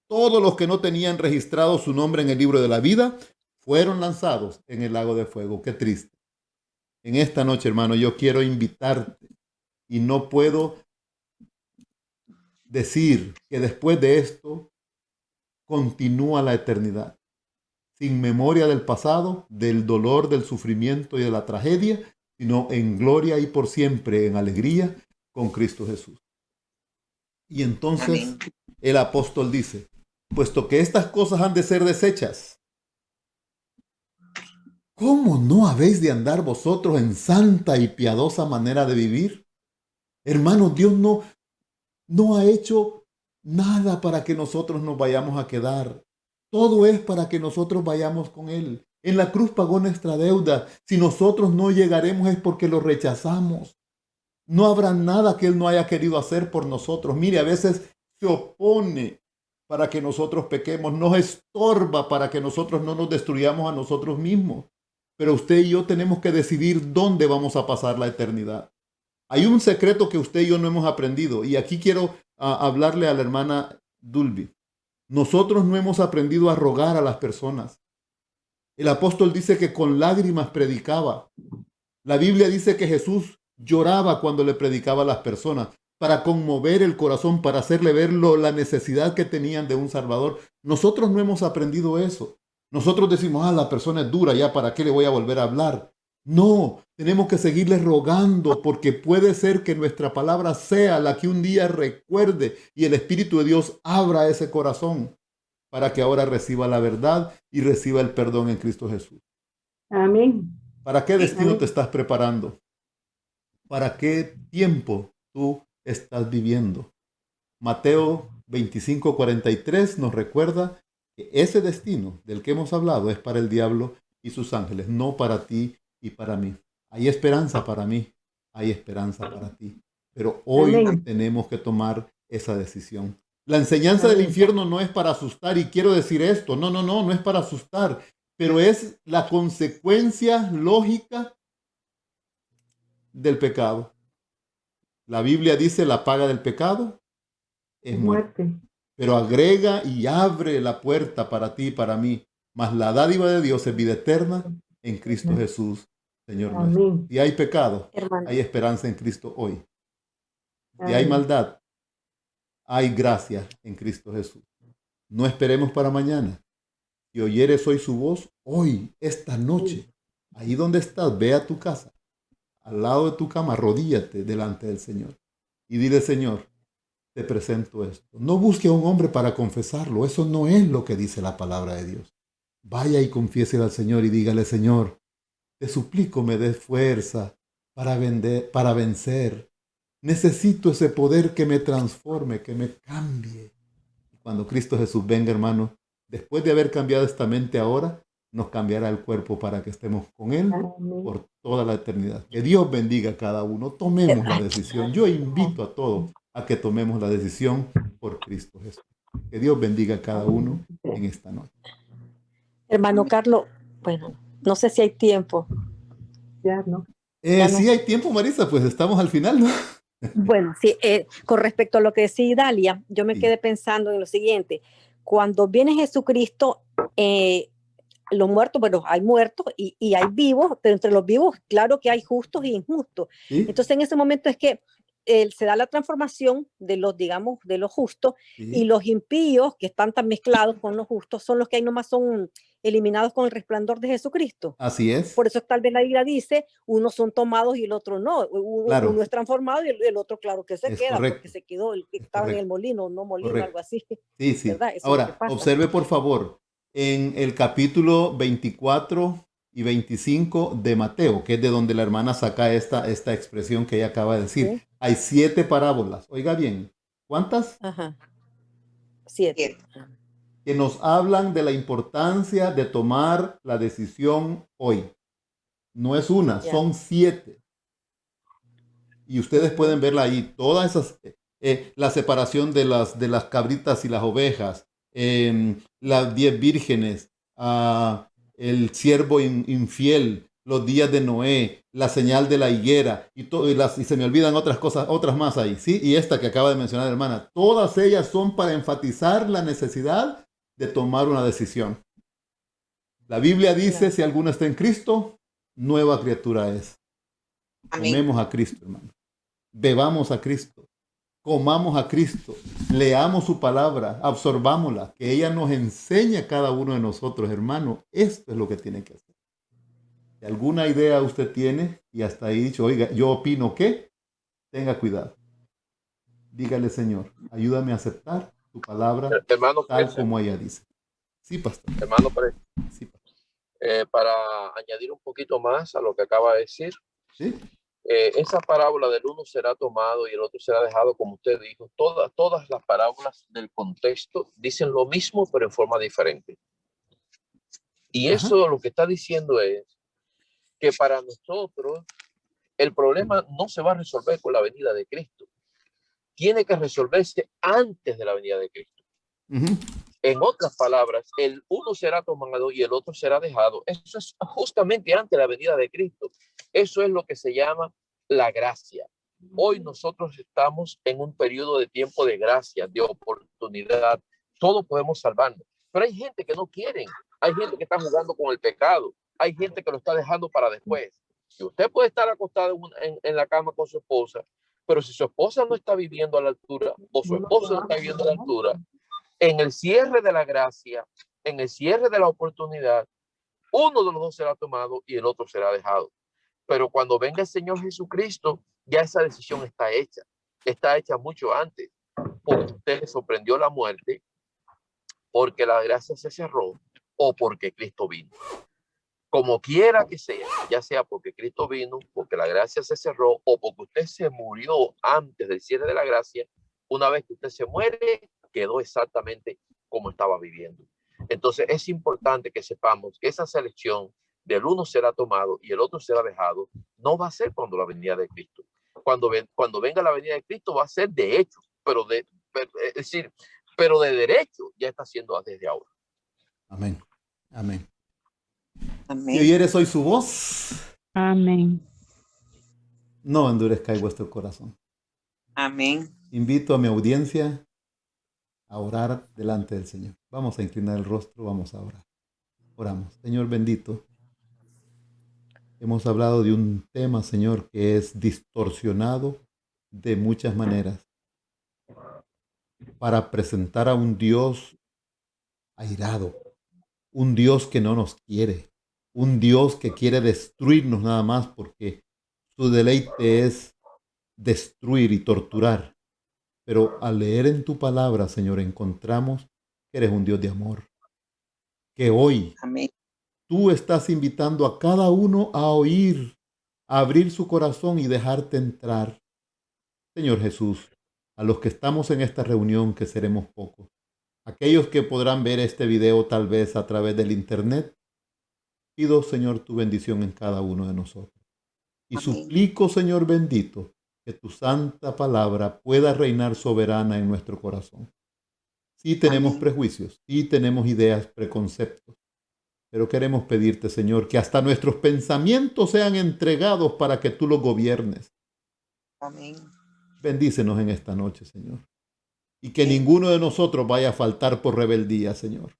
Todos los que no tenían registrado su nombre en el libro de la vida fueron lanzados en el lago de fuego. Qué triste. En esta noche, hermano, yo quiero invitarte. Y no puedo decir que después de esto continúa la eternidad. Sin memoria del pasado, del dolor, del sufrimiento y de la tragedia, sino en gloria y por siempre, en alegría, con Cristo Jesús. Y entonces el apóstol dice, puesto que estas cosas han de ser deshechas, ¿cómo no habéis de andar vosotros en santa y piadosa manera de vivir? Hermanos, Dios no ha hecho nada para que nosotros nos vayamos a quedar. Todo es para que nosotros vayamos con Él. En la cruz pagó nuestra deuda. Si nosotros no llegaremos es porque lo rechazamos. No habrá nada que Él no haya querido hacer por nosotros. Mire, a veces se opone para que nosotros pequemos, nos estorba para que nosotros no nos destruyamos a nosotros mismos. Pero usted y yo tenemos que decidir dónde vamos a pasar la eternidad. Hay un secreto que usted y yo no hemos aprendido, y aquí quiero hablarle a la hermana Dulby. Nosotros no hemos aprendido a rogar a las personas. El apóstol dice que con lágrimas predicaba. La Biblia dice que Jesús lloraba cuando le predicaba a las personas para conmover el corazón, para hacerle ver la necesidad que tenían de un Salvador. Nosotros no hemos aprendido eso. Nosotros decimos, la persona es dura, ya para qué le voy a volver a hablar. No, tenemos que seguirle rogando, porque puede ser que nuestra palabra sea la que un día recuerde y el Espíritu de Dios abra ese corazón para que ahora reciba la verdad y reciba el perdón en Cristo Jesús. Amén. ¿Para qué destino te estás preparando? ¿Para qué tiempo tú estás viviendo? Mateo 25:43 nos recuerda que ese destino del que hemos hablado es para el diablo y sus ángeles, no para ti y para mí. Hay esperanza para mí, hay esperanza para ti. Pero hoy tenemos que tomar esa decisión. La enseñanza del infierno no es para asustar, y quiero decir esto, no es para asustar, pero es la consecuencia lógica del pecado. La Biblia dice la paga del pecado es muerte. Pero agrega y abre la puerta para ti y para mí. Mas la dádiva de Dios es vida eterna en Cristo Jesús, Señor nuestro. Si hay pecado, hay esperanza en Cristo hoy. Si hay maldad, hay gracia en Cristo Jesús. No esperemos para mañana. Si oyeres hoy su voz, hoy, esta noche, ahí donde estás, ve a tu casa, al lado de tu cama, arrodíllate delante del Señor y dile: Señor, te presento esto. No busque a un hombre para confesarlo. Eso no es lo que dice la palabra de Dios. Vaya y confiéselo al Señor y dígale: Señor, te suplico me des fuerza para vencer. Necesito ese poder que me transforme, que me cambie. Cuando Cristo Jesús venga, hermano, después de haber cambiado esta mente ahora, nos cambiará el cuerpo para que estemos con Él por toda la eternidad. Que Dios bendiga a cada uno. Tomemos la decisión. Yo invito a todos a que tomemos la decisión por Cristo Jesús. Que Dios bendiga a cada uno en esta noche. Hermano Carlos, bueno, no sé si hay tiempo. Ya no. Sí hay tiempo, Marisa, pues estamos al final, ¿no? Bueno, sí, con respecto a lo que decía Dalia, yo me quedé pensando en lo siguiente. Cuando viene Jesucristo, los muertos, bueno, hay muertos y hay vivos, pero entre los vivos, claro que hay justos e injustos. ¿Sí? Entonces, en ese momento es que se da la transformación de los, digamos, de los justos, ¿sí? Y los impíos, que están tan mezclados con los justos, son los que ahí nomás son eliminados con el resplandor de Jesucristo. Así es. Por eso tal vez la Biblia dice, unos son tomados y el otro no. Uno es transformado y el otro, claro que se queda, porque se quedó el que estaba en el molino, no molino, algo así. Sí, sí. Ahora, observe por favor, en el capítulo 24 y 25 de Mateo, que es de donde la hermana saca esta expresión que ella acaba de decir. ¿Sí? Hay 7 parábolas. Oiga bien, ¿cuántas? 7. Que nos hablan de la importancia de tomar la decisión hoy. No es una, son 7. Y ustedes pueden verla ahí, todas esas, la separación de las cabritas y las ovejas, las 10 vírgenes, el siervo infiel, los días de Noé, la señal de la higuera, y se me olvidan otras cosas, otras más ahí, ¿sí? Y esta que acaba de mencionar, hermana, todas ellas son para enfatizar la necesidad de tomar una decisión. La Biblia dice, si alguno está en Cristo, nueva criatura es. Tomemos a Cristo, hermano. Bebamos a Cristo. Comamos a Cristo. Leamos su palabra. Absorbámosla. Que ella nos enseñe a cada uno de nosotros, hermano. Esto es lo que tiene que hacer. Si alguna idea usted tiene y hasta ahí dicho, oiga, yo opino que, tenga cuidado. Dígale: Señor, ayúdame a aceptar tu palabra, hermano, tal como ella dice. Sí, pastor. Hermano, sí, pastor. Para añadir un poquito más a lo que acaba de decir, ¿sí? Esa parábola del uno será tomado y el otro será dejado, como usted dijo. Todas las parábolas del contexto dicen lo mismo, pero en forma diferente. Y eso lo que está diciendo es que para nosotros el problema no se va a resolver con la venida de Cristo. tiene que resolverse antes de la venida de Cristo. En otras palabras, el uno será tomado y el otro será dejado. Eso es justamente antes de la venida de Cristo. Eso es lo que se llama la gracia. Hoy nosotros estamos en un periodo de tiempo de gracia, de oportunidad. Todos podemos salvarnos. Pero hay gente que no quiere. Hay gente que está jugando con el pecado. Hay gente que lo está dejando para después. Y usted puede estar acostado en la cama con su esposa, pero si su esposa no está viviendo a la altura o su esposo no está viviendo a la altura, en el cierre de la gracia, en el cierre de la oportunidad, uno de los dos será tomado y el otro será dejado. Pero cuando venga el Señor Jesucristo, ya esa decisión está hecha mucho antes, porque usted le sorprendió la muerte, porque la gracia se cerró o porque Cristo vino. Como quiera que sea, ya sea porque Cristo vino, porque la gracia se cerró o porque usted se murió antes del cierre de la gracia, una vez que usted se muere, quedó exactamente como estaba viviendo. Entonces es importante que sepamos que esa selección del uno será tomado y el otro será dejado no va a ser cuando la venida de Cristo. Cuando venga la venida de Cristo va a ser de hecho, pero de derecho ya está siendo desde ahora. Amén. Amén. Amén. Si oyeres hoy su voz, amén, no endurezcáis vuestro corazón. Amén. Invito a mi audiencia a orar delante del Señor. Vamos a inclinar el rostro, vamos a orar. Oramos. Señor bendito, hemos hablado de un tema, Señor, que es distorsionado de muchas maneras para presentar a un Dios airado, un Dios que no nos quiere, un Dios que quiere destruirnos nada más porque su deleite es destruir y torturar. Pero al leer en tu palabra, Señor, encontramos que eres un Dios de amor. Que hoy Amén. tú estás invitando a cada uno a oír, a abrir su corazón y dejarte entrar. Señor Jesús, a los que estamos en esta reunión, que seremos pocos, aquellos que podrán ver este video tal vez a través del internet, pido, Señor, tu bendición en cada uno de nosotros. Y Amén. suplico, Señor bendito, que tu santa palabra pueda reinar soberana en nuestro corazón. Sí tenemos Amén. prejuicios, sí tenemos ideas, preconceptos, pero queremos pedirte, Señor, que hasta nuestros pensamientos sean entregados para que tú los gobiernes. Amén. Bendícenos en esta noche, Señor. Y que ninguno de nosotros vaya a faltar por rebeldía, Señor.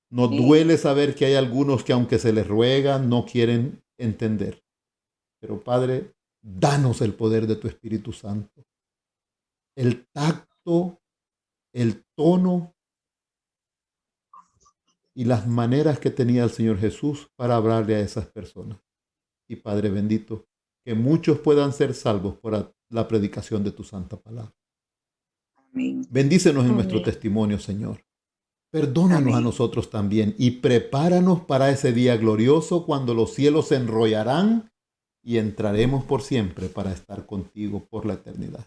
Nos duele saber que hay algunos que aunque se les ruega, no quieren entender. Pero Padre, danos el poder de tu Espíritu Santo. El tacto, el tono y las maneras que tenía el Señor Jesús para hablarle a esas personas. Y Padre bendito, que muchos puedan ser salvos por la predicación de tu santa palabra. Amén. Bendícenos en Amén. nuestro testimonio, Señor. Perdónanos Amén. a nosotros también y prepáranos para ese día glorioso cuando los cielos se enrollarán y entraremos por siempre para estar contigo por la eternidad.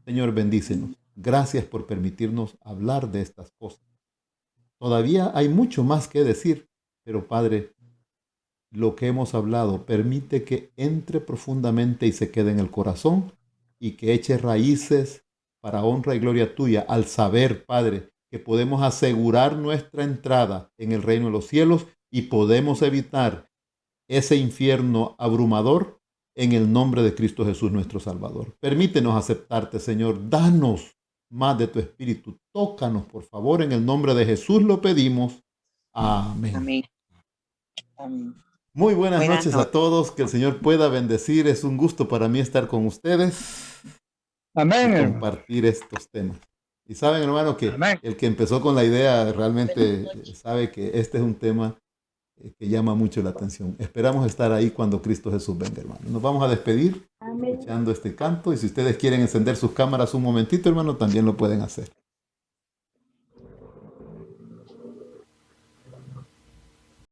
Señor, bendícenos. Gracias por permitirnos hablar de estas cosas. Todavía hay mucho más que decir, pero Padre, lo que hemos hablado permite que entre profundamente y se quede en el corazón y que eche raíces para honra y gloria tuya al saber, Padre, que podemos asegurar nuestra entrada en el reino de los cielos y podemos evitar ese infierno abrumador en el nombre de Cristo Jesús nuestro Salvador. Permítenos aceptarte, Señor. Danos más de tu Espíritu. Tócanos, por favor. En el nombre de Jesús lo pedimos. Amén. Amén. Amén. Muy buenas Buenas noches a todos. Que el Señor pueda bendecir. Es un gusto para mí estar con ustedes Amén. y compartir estos temas. Y saben, hermano, que Amén. el que empezó con la idea realmente sabe que este es un tema que llama mucho la atención. Esperamos estar ahí cuando Cristo Jesús venga, hermano. Nos vamos a despedir Amén. escuchando este canto y si ustedes quieren encender sus cámaras un momentito, hermano, también lo pueden hacer.